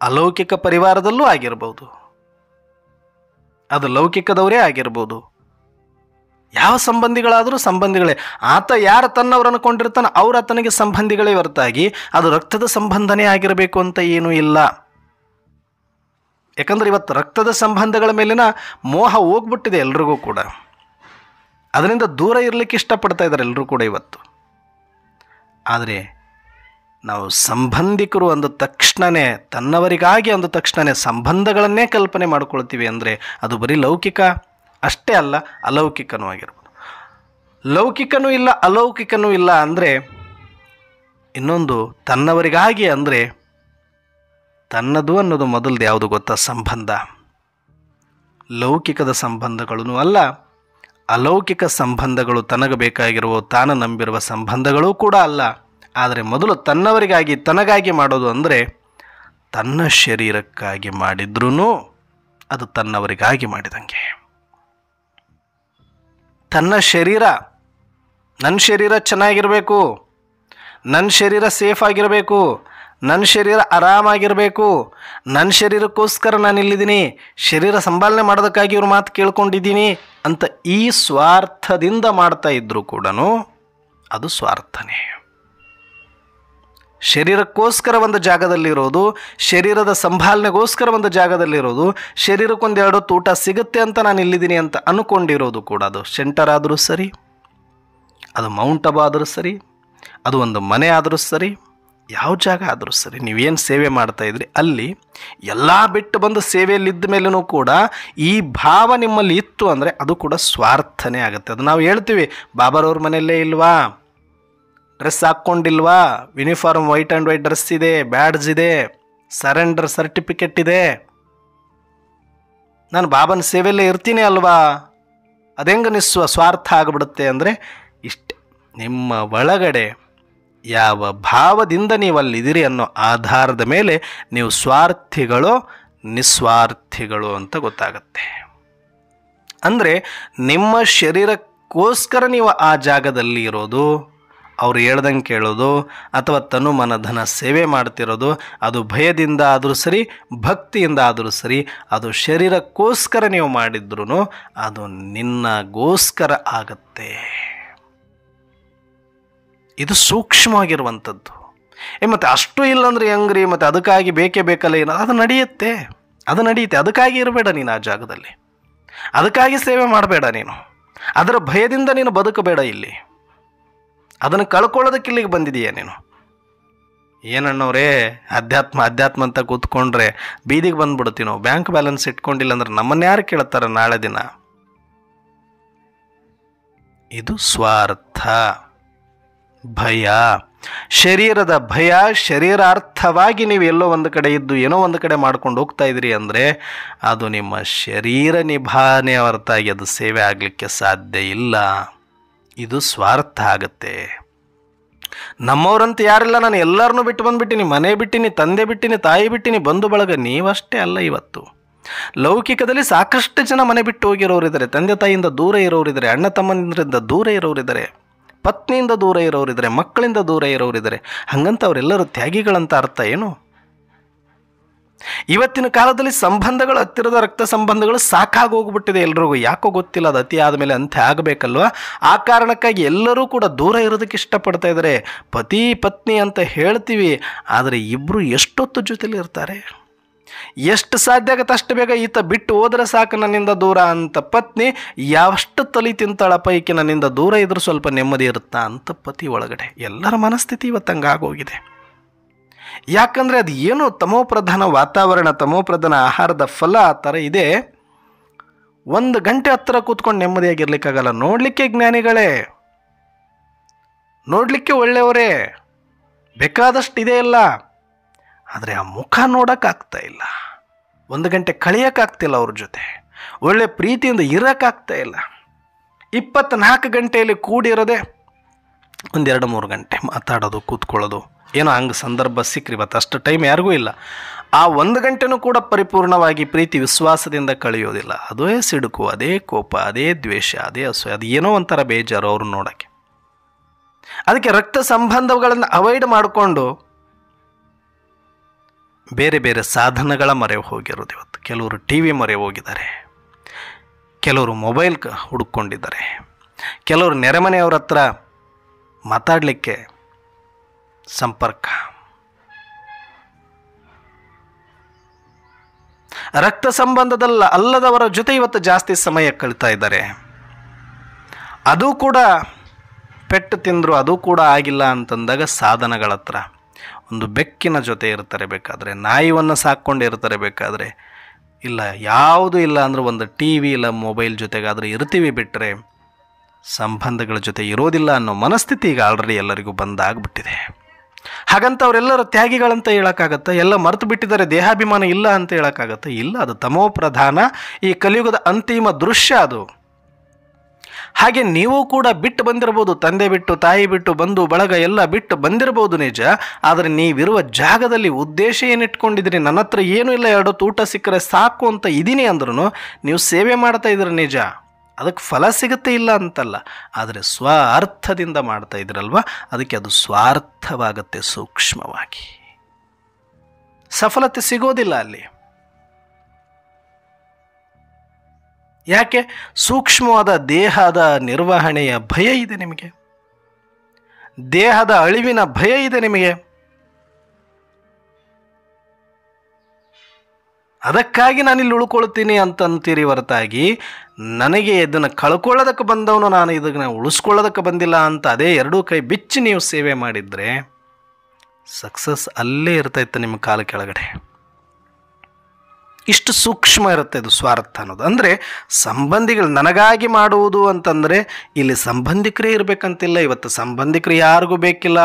ಅಲೌಕಿಕ ಪರಿವಾರದಲ್ಲೂ ಆಗಿರ್ಬೋದು, ಅದು ಲೌಕಿಕದವರೇ ಆಗಿರ್ಬೋದು. ಯಾವ ಸಂಬಂಧಿಗಳಾದರೂ ಸಂಬಂಧಿಗಳೇ. ಆತ ಯಾರು ತನ್ನವರು ಅಂದ್ಕೊಂಡಿರ್ತಾನೆ ಅವ್ರು ಆತನಿಗೆ ಸಂಬಂಧಿಗಳೇ ಹೊರತಾಗಿ ಅದು ರಕ್ತದ ಸಂಬಂಧನೇ ಆಗಿರಬೇಕು ಅಂತ ಏನೂ ಇಲ್ಲ. ಯಾಕಂದರೆ ಇವತ್ತು ರಕ್ತದ ಸಂಬಂಧಗಳ ಮೇಲಿನ ಮೋಹ ಹೋಗ್ಬಿಟ್ಟಿದೆ ಎಲ್ರಿಗೂ ಕೂಡ. ಅದರಿಂದ ದೂರ ಇರಲಿಕ್ಕೆ ಇಷ್ಟಪಡ್ತಾ ಇದ್ದಾರೆ ಎಲ್ಲರೂ ಕೂಡ ಇವತ್ತು. ಆದರೆ ನಾವು ಸಂಬಂಧಿಕರು ಅಂದ ತಕ್ಷಣವೇ, ತನ್ನವರಿಗಾಗಿ ಅಂದ ತಕ್ಷಣವೇ ಸಂಬಂಧಗಳನ್ನೇ ಕಲ್ಪನೆ ಮಾಡ್ಕೊಳ್ತೀವಿ ಅಂದರೆ ಅದು ಬರೀ ಲೌಕಿಕ ಅಷ್ಟೇ ಅಲ್ಲ, ಅಲೌಕಿಕನೂ ಆಗಿರ್ಬೋದು. ಲೌಕಿಕನೂ ಇಲ್ಲ, ಅಲೌಕಿಕನೂ ಇಲ್ಲ ಅಂದರೆ ಇನ್ನೊಂದು ತನ್ನವರಿಗಾಗಿ ಅಂದರೆ ತನ್ನದು ಅನ್ನೋದು ಮೊದಲದು ಯಾವುದು ಗೊತ್ತಾ? ಸಂಬಂಧ. ಲೌಕಿಕದ ಸಂಬಂಧಗಳೂ ಅಲ್ಲ, ಅಲೌಕಿಕ ಸಂಬಂಧಗಳು ತನಗೆ ಬೇಕಾಗಿರುವ, ತಾನು ನಂಬಿರುವ ಸಂಬಂಧಗಳೂ ಕೂಡ ಅಲ್ಲ. ಆದರೆ ಮೊದಲು ತನ್ನವರಿಗಾಗಿ, ತನಗಾಗಿ ಮಾಡೋದು ಅಂದರೆ ತನ್ನ ಶರೀರಕ್ಕಾಗಿ ಮಾಡಿದ್ರೂ ಅದು ತನ್ನವರಿಗಾಗಿ ಮಾಡಿದಂಗೆ. ತನ್ನ ಶರೀರ, ನನ್ನ ಶರೀರ ಚೆನ್ನಾಗಿರಬೇಕು, ನನ್ನ ಶರೀರ ಸೇಫ್ ಆಗಿರಬೇಕು, ನನ್ನ ಶರೀರ ಆರಾಮಾಗಿರಬೇಕು, ನನ್ನ ಶರೀರಕ್ಕೋಸ್ಕರ ನಾನು ಇಲ್ಲಿದ್ದೀನಿ, ಶರೀರ ಸಂಭಾಲನೆ ಮಾಡೋದಕ್ಕಾಗಿ ಇವ್ರ ಮಾತು ಕೇಳ್ಕೊಂಡಿದ್ದೀನಿ ಅಂತ ಈ ಸ್ವಾರ್ಥದಿಂದ ಮಾಡ್ತಾ ಇದ್ದರೂ ಕೂಡ ಅದು ಸ್ವಾರ್ಥನೇ. ಶರೀರಕ್ಕೋಸ್ಕರ ಒಂದು ಜಾಗದಲ್ಲಿರೋದು, ಶರೀರದ ಸಂಭಾಲನೆಗೋಸ್ಕರ ಒಂದು ಜಾಗದಲ್ಲಿರೋದು, ಶರೀರಕ್ಕೊಂದೆರಡು ಊಟ ಸಿಗುತ್ತೆ ಅಂತ ನಾನು ಇಲ್ಲಿದ್ದೀನಿ ಅಂತ ಅಂದ್ಕೊಂಡಿರೋದು ಕೂಡ, ಅದು ಸೆಂಟರ್ ಆದರೂ ಸರಿ, ಅದು ಮೌಂಟ್ ಅಬು ಆದರೂ ಸರಿ, ಅದು ಒಂದು ಮನೆ ಆದರೂ ಸರಿ, ಯಾವ ಜಾಗ ಆದರೂ ಸರಿ, ನೀವೇನು ಸೇವೆ ಮಾಡ್ತಾಯಿದ್ರಿ ಅಲ್ಲಿ ಎಲ್ಲ ಬಿಟ್ಟು ಬಂದು ಸೇವೆಯಲ್ಲಿದ್ದ ಮೇಲೂ ಕೂಡ ಈ ಭಾವ ನಿಮ್ಮಲ್ಲಿ ಇತ್ತು ಅಂದರೆ ಅದು ಕೂಡ ಸ್ವಾರ್ಥನೇ ಆಗುತ್ತೆ. ಅದು ನಾವು ಹೇಳ್ತೀವಿ, ಬಾಬಾರವ್ರ ಮನೆಯಲ್ಲೇ ಇಲ್ವಾ, ಡ್ರೆಸ್ ಹಾಕ್ಕೊಂಡಿಲ್ವಾ, uniform white and white dress ಇದೆ, ಬ್ಯಾಡ್ಜ್ ಇದೆ, ಸರೆಂಡರ್ ಸರ್ಟಿಫಿಕೇಟ್ ಇದೆ, ನಾನು ಬಾಬನ ಸೇವೆಯಲ್ಲೇ ಇರ್ತೀನಿ ಅಲ್ವಾ, ಅದೆಂಗೆ ಸ್ವಾರ್ಥ ಆಗಿಬಿಡುತ್ತೆ ಅಂದರೆ ಇಷ್ಟೆ. ನಿಮ್ಮ ಒಳಗಡೆ ಯಾವ ಭಾವದಿಂದ ನೀವು ಅಲ್ಲಿದ್ದೀರಿ ಅನ್ನೋ ಆಧಾರದ ಮೇಲೆ ನೀವು ಸ್ವಾರ್ಥಿಗಳು ನಿಸ್ವಾರ್ಥಿಗಳು ಅಂತ ಗೊತ್ತಾಗುತ್ತೆ. ಅಂದರೆ ನಿಮ್ಮ ಶರೀರಕ್ಕೋಸ್ಕರ ನೀವು ಆ ಜಾಗದಲ್ಲಿ ಇರೋದು, ಅವ್ರು ಹೇಳ್ದಂಗೆ ಕೇಳೋದು, ಅಥವಾ ತನು ಮನಧನ ಸೇವೆ ಮಾಡ್ತಿರೋದು, ಅದು ಭಯದಿಂದ ಆದರೂ ಸರಿ, ಭಕ್ತಿಯಿಂದ ಆದರೂ ಸರಿ, ಅದು ಶರೀರಕ್ಕೋಸ್ಕರ ನೀವು ಮಾಡಿದ್ರೂ ಅದು ನಿನ್ನಗೋಸ್ಕರ ಆಗತ್ತೆ. ಇದು ಸೂಕ್ಷ್ಮವಾಗಿರುವಂಥದ್ದು. ಮತ್ತು ಅಷ್ಟು ಇಲ್ಲಂದ್ರೆ ಹೆಂಗ್ರಿ, ಮತ್ತು ಅದಕ್ಕಾಗಿ ಬೇಕೇ ಬೇಕಲ್ಲ ಏನೋ, ಅದು ನಡೆಯುತ್ತೆ, ಅದು ನಡೆಯುತ್ತೆ. ಅದಕ್ಕಾಗಿ ಇರಬೇಡ ನೀನು ಆ ಜಾಗದಲ್ಲಿ, ಅದಕ್ಕಾಗಿ ಸೇವೆ ಮಾಡಬೇಡ ನೀನು, ಅದರ ಭಯದಿಂದ ನೀನು ಬದುಕಬೇಡ. ಇಲ್ಲಿ ಅದನ್ನು ಕಳ್ಕೊಳ್ಳೋದಕ್ಕೆ ಇಲ್ಲಿಗೆ ಬಂದಿದೀಯ ನೀನು. ಏನಣ್ಣವ್ರೇ, ಅಧ್ಯಾತ್ಮ ಅಂತ ಕೂತ್ಕೊಂಡ್ರೆ ಬೀದಿಗೆ ಬಂದ್ಬಿಡ್ತೀವಿ ನಾವು. ಬ್ಯಾಂಕ್ ಬ್ಯಾಲೆನ್ಸ್ ಇಟ್ಕೊಂಡಿಲ್ಲ ಅಂದ್ರೆ ನಮ್ಮನ್ನು ಯಾರು ಕೇಳ್ತಾರೆ ನಾಳೆ ದಿನ? ಇದು ಸ್ವಾರ್ಥ, ಭಯ, ಶರೀರದ ಭಯ. ಶರೀರಾರ್ಥವಾಗಿ ನೀವು ಎಲ್ಲೋ ಒಂದು ಕಡೆ ಇದ್ದು ಏನೋ ಒಂದು ಕಡೆ ಮಾಡ್ಕೊಂಡು ಹೋಗ್ತಾ ಇದ್ರಿ ಅಂದರೆ ಅದು ನಿಮ್ಮ ಶರೀರ ನಿಭಾನೆ ಹೊರತಾಗಿ ಅದು ಸೇವೆ ಆಗಲಿಕ್ಕೆ ಸಾಧ್ಯ ಇಲ್ಲ. ಇದು ಸ್ವಾರ್ಥ ಆಗುತ್ತೆ. ನಮ್ಮವ್ರಂತ ಯಾರಿಲ್ಲ, ನಾನು ಎಲ್ಲರನ್ನೂ ಬಿಟ್ಟು ಬಂದುಬಿಟ್ಟಿನಿ, ಮನೆ ಬಿಟ್ಟಿನಿ, ತಂದೆ ಬಿಟ್ಟಿನಿ, ತಾಯಿ ಬಿಟ್ಟಿನಿ, ಬಂಧು ಬಳಗ. ನೀವಷ್ಟೇ ಅಲ್ಲ, ಇವತ್ತು ಲೌಕಿಕದಲ್ಲಿ ಸಾಕಷ್ಟು ಜನ ಮನೆ ಬಿಟ್ಟು ಹೋಗಿರೋರಿದ್ದಾರೆ, ತಂದೆ ತಾಯಿಯಿಂದ ದೂರ ಇರೋರಿದ್ದಾರೆ, ಅಣ್ಣ ತಮ್ಮಂದ್ರಿಂದ ದೂರ ಇರೋರಿದ್ದಾರೆ, ಪತ್ನಿಯಿಂದ ದೂರ ಇರೋರಿದ್ದಾರೆ, ಮಕ್ಕಳಿಂದ ದೂರ ಇರೋರಿದ್ದಾರೆ. ಹಾಗಂತ ಅವರೆಲ್ಲರೂ ತ್ಯಾಗಿಗಳಂತ ಅರ್ಥ ಏನು? ಇವತ್ತಿನ ಕಾಲದಲ್ಲಿ ಸಂಬಂಧಗಳು, ಹತ್ತಿರದ ರಕ್ತ ಸಂಬಂಧಗಳು ಸಾಕಾಗಿ ಹೋಗ್ಬಿಟ್ಟಿದೆ ಎಲ್ರಿಗೂ. ಯಾಕೋ ಗೊತ್ತಿಲ್ಲ, ಅದು ಅತಿ ಆದಮೇಲೆ ಅಂತ್ಯ ಆಗಬೇಕಲ್ವ. ಆ ಕಾರಣಕ್ಕಾಗಿ ಎಲ್ಲರೂ ಕೂಡ ದೂರ ಇರೋದಕ್ಕೆ ಇಷ್ಟಪಡ್ತಾ ಇದ್ದಾರೆ. ಪತಿ ಪತ್ನಿ ಅಂತ ಹೇಳ್ತೀವಿ, ಆದರೆ ಇಬ್ಬರು ಎಷ್ಟೊತ್ತು ಜೊತೆಲಿ ಇರ್ತಾರೆ? ಎಷ್ಟು ಸಾಧ್ಯ ಆಗುತ್ತೆ ಅಷ್ಟು ಬೇಗ ಈತ ಬಿಟ್ಟು ಹೋದರೆ ಸಾಕು ನನ್ನಿಂದ ದೂರ ಅಂತ ಪತ್ನಿ, ಯಾವಷ್ಟು ತಲೆ ತಿಂತಾಳ ಪೈಕಿ ನನ್ನಿಂದ ದೂರ ಇದ್ರೂ ಸ್ವಲ್ಪ ನೆಮ್ಮದಿ ಇರುತ್ತಾ ಅಂತ ಪತಿ ಒಳಗಡೆ. ಎಲ್ಲರ ಮನಸ್ಥಿತಿ ಇವತ್ತು ಹಂಗಾಗೋಗಿದೆ. ಯಾಕಂದರೆ ಅದು ಏನು ತಮೋಪ್ರಧಾನ ವಾತಾವರಣ, ತಮೋಪ್ರಧಾನ ಆಹಾರದ ಫಲ ಆ ಥರ ಇದೆ. 1 ಗಂಟೆ ಹತ್ತಿರ ಕೂತ್ಕೊಂಡು ನೆಮ್ಮದಿಯಾಗಿರ್ಲಿಕ್ಕಾಗಲ್ಲ. ನೋಡಲಿಕ್ಕೆ ಜ್ಞಾನಿಗಳೇ, ನೋಡಲಿಕ್ಕೆ ಒಳ್ಳೆಯವರೇ, ಬೇಕಾದಷ್ಟು ಇದೆ ಎಲ್ಲ, ಆದರೆ ಆ ಮುಖ ನೋಡೋಕ್ಕಾಗ್ತಾ ಇಲ್ಲ. 1 ಗಂಟೆ ಕಳೆಯೋಕ್ಕಾಗ್ತಿಲ್ಲ ಅವ್ರ ಜೊತೆ, ಒಳ್ಳೆ ಪ್ರೀತಿಯಿಂದ ಇರೋಕ್ಕಾಗ್ತಾ ಇಲ್ಲ. 24 ಗಂಟೆಯಲ್ಲಿ ಕೂಡಿರೋದೆ 1-2-3 ಗಂಟೆ ಮಾತಾಡೋದು, ಕೂತ್ಕೊಳ್ಳೋದು, ಏನೋ ಹಂಗೆ ಸಂದರ್ಭ ಸಿಕ್ಕ್ರಿ, ಇವತ್ತು ಅಷ್ಟು ಟೈಮ್ ಯಾರಿಗೂ ಇಲ್ಲ. ಆ 1 ಗಂಟೆನೂ ಕೂಡ ಪರಿಪೂರ್ಣವಾಗಿ ಪ್ರೀತಿ ವಿಶ್ವಾಸದಿಂದ ಕಳೆಯೋದಿಲ್ಲ. ಅದೇ ಸಿಡುಕು, ಅದೇ ಕೋಪ, ಅದೇ ದ್ವೇಷ, ಅದೇ ಅಸೂಯೆ, ಅದು ಏನೋ ಒಂಥರ ಬೇಜಾರು ಅವ್ರನ್ನ ನೋಡೋಕ್ಕೆ. ಅದಕ್ಕೆ ರಕ್ತ ಸಂಬಂಧಗಳನ್ನು ಅವಾಯ್ಡ್ ಮಾಡಿಕೊಂಡು ಬೇರೆ ಬೇರೆ ಸಾಧನಗಳ ಮೊರೆ ಹೋಗಿರೋದು ಇವತ್ತು. ಕೆಲವರು ಟಿ ವಿ ಮೊರೆ ಹೋಗಿದ್ದಾರೆ, ಕೆಲವರು ಮೊಬೈಲ್ ಹುಡುಕೊಂಡಿದ್ದಾರೆ, ಕೆಲವರು ನೆರೆಮನೆಯವ್ರ ಹತ್ರ ಮಾತಾಡಲಿಕ್ಕೆ ಸಂಪರ್ಕ. ರಕ್ತ ಸಂಬಂಧದಲ್ಲ ಅಲ್ಲದವರ ಜೊತೆ ಇವತ್ತು ಜಾಸ್ತಿ ಸಮಯ ಕಳೀತಾ ಇದ್ದಾರೆ. ಅದು ಕೂಡ ಪೆಟ್ಟು ತಿಂದರು, ಅದು ಕೂಡ ಆಗಿಲ್ಲ ಅಂತಂದಾಗ ಸಾಧನಗಳ ಹತ್ರ ಒಂದು ಬೆಕ್ಕಿನ ಜೊತೆ ಇರ್ತಾರೆ, ಬೇಕಾದರೆ ನಾಯಿಯನ್ನು ಸಾಕ್ಕೊಂಡಿರ್ತಾರೆ, ಬೇಕಾದರೆ ಇಲ್ಲ ಯಾವುದೂ ಇಲ್ಲ ಅಂದರೂ ಒಂದು ಟಿ ವಿ ಇಲ್ಲ ಮೊಬೈಲ್ ಜೊತೆಗಾದರೆ ಇರ್ತೀವಿ, ಬಿಟ್ಟರೆ ಸಂಬಂಧಗಳ ಜೊತೆ ಇರೋದಿಲ್ಲ ಅನ್ನೋ ಮನಸ್ಥಿತಿ ಈಗ ಆಲ್ರೆಡಿ ಎಲ್ಲರಿಗೂ ಬಂದಾಗ್ಬಿಟ್ಟಿದೆ. ಹಾಗಂತ ಅವರೆಲ್ಲರ ತ್ಯಾಗಿಗಳಂತ ಹೇಳೋಕ್ಕಾಗತ್ತೆ? ಎಲ್ಲ ಮರೆತು ಬಿಟ್ಟಿದ್ದಾರೆ, ದೇಹಾಭಿಮಾನ ಇಲ್ಲ ಅಂತ ಹೇಳೋಕ್ಕಾಗತ್ತೆ? ಇಲ್ಲ, ಅದು ತಮೋ ಪ್ರಧಾನ, ಈ ಕಲಿಯುಗದ ಅಂತಿಮ ದೃಶ್ಯ ಅದು. ಹಾಗೆ ನೀವು ಕೂಡ ಬಿಟ್ಟು ಬಂದಿರ್ಬೋದು, ತಂದೆ ಬಿಟ್ಟು, ತಾಯಿ ಬಿಟ್ಟು, ಬಂಧು ಬಳಗ ಎಲ್ಲ ಬಿಟ್ಟು ಬಂದಿರ್ಬೋದು ನಿಜ. ಆದರೆ ನೀವಿರುವ ಜಾಗದಲ್ಲಿ ಉದ್ದೇಶ ಏನಿಟ್ಕೊಂಡಿದ್ದೀರಿ, ನನ್ನ ಹತ್ರ ಏನೂ ಇಲ್ಲ, 2 ಹೊತ್ತು ಊಟ ಸಿಕ್ಕರೆ ಸಾಕು ಅಂತ ಇದ್ದೀನಿ ಅಂದ್ರೂ ನೀವು ಸೇವೆ ಮಾಡ್ತಾ ಇದ್ದೀರಿ ನಿಜ. ಅದಕ್ಕೆ ಫಲ ಸಿಗುತ್ತೆ ಇಲ್ಲ ಅಂತಲ್ಲ, ಆದರೆ ಸ್ವಾರ್ಥದಿಂದ ಮಾಡ್ತಾ ಇದ್ರಲ್ವ, ಅದಕ್ಕೆ ಅದು ಸ್ವಾರ್ಥವಾಗುತ್ತೆ. ಸೂಕ್ಷ್ಮವಾಗಿ ಸಫಲತೆ ಸಿಗೋದಿಲ್ಲ ಅಲ್ಲಿ. ಯಾಕೆ? ಸೂಕ್ಷ್ಮವಾದ ದೇಹದ ನಿರ್ವಹಣೆಯ ಭಯ ಇದೆ ನಿಮಗೆ, ದೇಹದ ಅಳಿವಿನ ಭಯ ಇದೆ ನಿಮಗೆ. ಅದಕ್ಕಾಗಿ ನಾನಿಲ್ಲಿ ಉಳ್ಕೊಳ್ತೀನಿ ಅಂತಂತೀರಿ ಹೊರತಾಗಿ ನನಗೆ ಇದನ್ನು ಕಳ್ಕೊಳ್ಳೋದಕ್ಕೆ ಬಂದವನು, ನಾನು ಇದನ್ನು ಉಳಿಸ್ಕೊಳ್ಳೋದಕ್ಕೆ ಬಂದಿಲ್ಲ ಅಂತ ಅದೇ 2 ಕೈ ಬಿಚ್ಚಿ ನೀವು ಸೇವೆ ಮಾಡಿದರೆ ಸಕ್ಸಸ್ ಅಲ್ಲೇ ಇರ್ತೈತೆ ನಿಮ್ಮ ಕಾಲ ಕೆಳಗಡೆ. ಇಷ್ಟು ಸೂಕ್ಷ್ಮ ಇರುತ್ತೆ ಇದು ಸ್ವಾರ್ಥ ಅನ್ನೋದು. ಅಂದರೆ ಸಂಬಂಧಿಗಳು ನನಗಾಗಿ ಮಾಡುವುದು ಅಂತಂದರೆ ಇಲ್ಲಿ ಸಂಬಂಧಿಕರೇ ಇರಬೇಕಂತಿಲ್ಲ. ಇವತ್ತು ಸಂಬಂಧಿಕರು ಯಾರಿಗೂ ಬೇಕಿಲ್ಲ.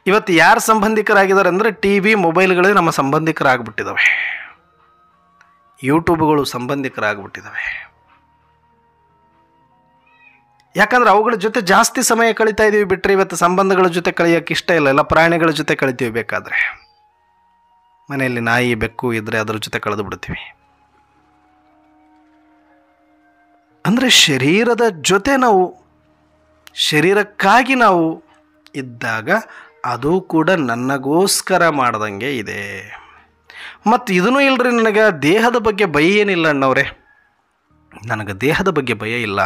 ಇವತ್ತು ಯಾರು ಸಂಬಂಧಿಕರಾಗಿದ್ದಾರೆ ಅಂದರೆ ಟಿ ವಿ ಮೊಬೈಲ್ಗಳೇ ನಮ್ಮ ಸಂಬಂಧಿಕರಾಗ್ಬಿಟ್ಟಿದ್ದಾವೆ, ಯೂಟ್ಯೂಬ್ಗಳು ಸಂಬಂಧಿಕರಾಗ್ಬಿಟ್ಟಿದ್ದಾವೆ. ಯಾಕಂದ್ರೆ ಅವುಗಳ ಜೊತೆ ಜಾಸ್ತಿ ಸಮಯ ಕಳೀತಾ ಇದ್ದೀವಿ, ಬಿಟ್ಟರೆ ಇವತ್ತು ಸಂಬಂಧಗಳ ಜೊತೆ ಕಳೆಯೋಕ್ಕೆ ಇಷ್ಟ ಇಲ್ಲ. ಎಲ್ಲ ಪ್ರಾಣಿಗಳ ಜೊತೆ ಕಳಿತೀವಿ, ಬೇಕಾದರೆ ಮನೆಯಲ್ಲಿ ನಾಯಿ ಬೆಕ್ಕು ಇದ್ದರೆ ಅದರ ಜೊತೆ ಕಳೆದು ಬಿಡ್ತೀವಿ. ಅಂದರೆ ಶರೀರದ ಜೊತೆ ನಾವು ಶರೀರಕ್ಕಾಗಿ ನಾವು ಇದ್ದಾಗ ಅದು ಕೂಡ ನನಗೋಸ್ಕರ ಮಾಡ್ದಂಗೆ ಇದೆ. ಮತ್ತು ಇದನ್ನೂ ಇಲ್ಲರಿ, ನನಗೆ ದೇಹದ ಬಗ್ಗೆ ಭಯ ಏನಿಲ್ಲ ಅಣ್ಣವ್ರೆ, ನನಗೆ ದೇಹದ ಬಗ್ಗೆ ಭಯ ಇಲ್ಲ.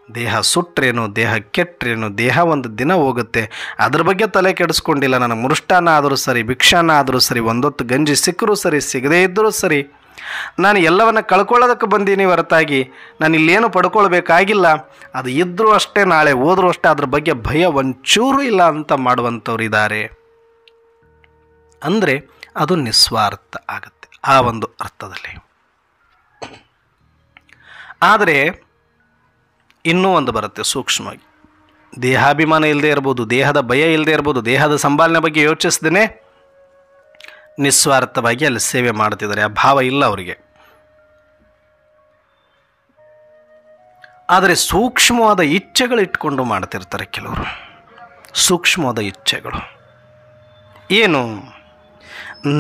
ದೇಹ ಸುಟ್ರೇನು, ದೇಹ ಕೆಟ್ಟರೇನು, ದೇಹ ಒಂದು ದಿನ ಹೋಗುತ್ತೆ, ಅದ್ರ ಬಗ್ಗೆ ತಲೆ ಕೆಡಿಸ್ಕೊಂಡಿಲ್ಲ. ನನಗೆ ಮುರುಷ್ಟಾನ ಆದರೂ ಸರಿ, ಭಿಕ್ಷಾನ ಆದರೂ ಸರಿ, ಒಂದೊತ್ತು ಗಂಜಿ ಸಿಕ್ಕರೂ ಸರಿ, ಸಿಗದೇ ಇದ್ದರೂ ಸರಿ, ನಾನು ಎಲ್ಲವನ್ನು ಕಳ್ಕೊಳ್ಳೋದಕ್ಕೆ ಬಂದೀನಿ ಹೊರತಾಗಿ ನಾನು ಇಲ್ಲೇನು ಪಡ್ಕೊಳ್ಬೇಕಾಗಿಲ್ಲ. ಅದು ಇದ್ದರೂ ಅಷ್ಟೇ, ನಾಳೆ ಹೋದರೂ ಅಷ್ಟೇ, ಅದ್ರ ಬಗ್ಗೆ ಭಯ ಒಂಚೂರು ಇಲ್ಲ ಅಂತ ಮಾಡುವಂಥವ್ರು ಇದ್ದಾರೆ. ಅಂದರೆ ಅದು ನಿಸ್ವಾರ್ಥ ಆಗುತ್ತೆ ಆ ಒಂದು ಅರ್ಥದಲ್ಲಿ. ಆದರೆ ಇನ್ನೂ ಒಂದು ಬರುತ್ತೆ ಸೂಕ್ಷ್ಮವಾಗಿ, ದೇಹಾಭಿಮಾನ ಇಲ್ಲದೆ ಇರ್ಬೋದು, ದೇಹದ ಭಯ ಇಲ್ಲದೆ ಇರ್ಬೋದು, ದೇಹದ ಸಂಭಾಲನೆ ಬಗ್ಗೆ ಯೋಚಿಸ್ದೇ ನಿಸ್ವಾರ್ಥವಾಗಿ ಅಲ್ಲಿ ಸೇವೆ ಮಾಡ್ತಿದ್ದಾರೆ. ಆ ಭಾವ ಇಲ್ಲ ಅವರಿಗೆ. ಆದರೆ ಸೂಕ್ಷ್ಮವಾದ ಇಚ್ಛೆಗಳು ಇಟ್ಕೊಂಡು ಮಾಡ್ತಿರ್ತಾರೆ ಕೆಲವರು. ಸೂಕ್ಷ್ಮವಾದ ಇಚ್ಛೆಗಳು ಏನು?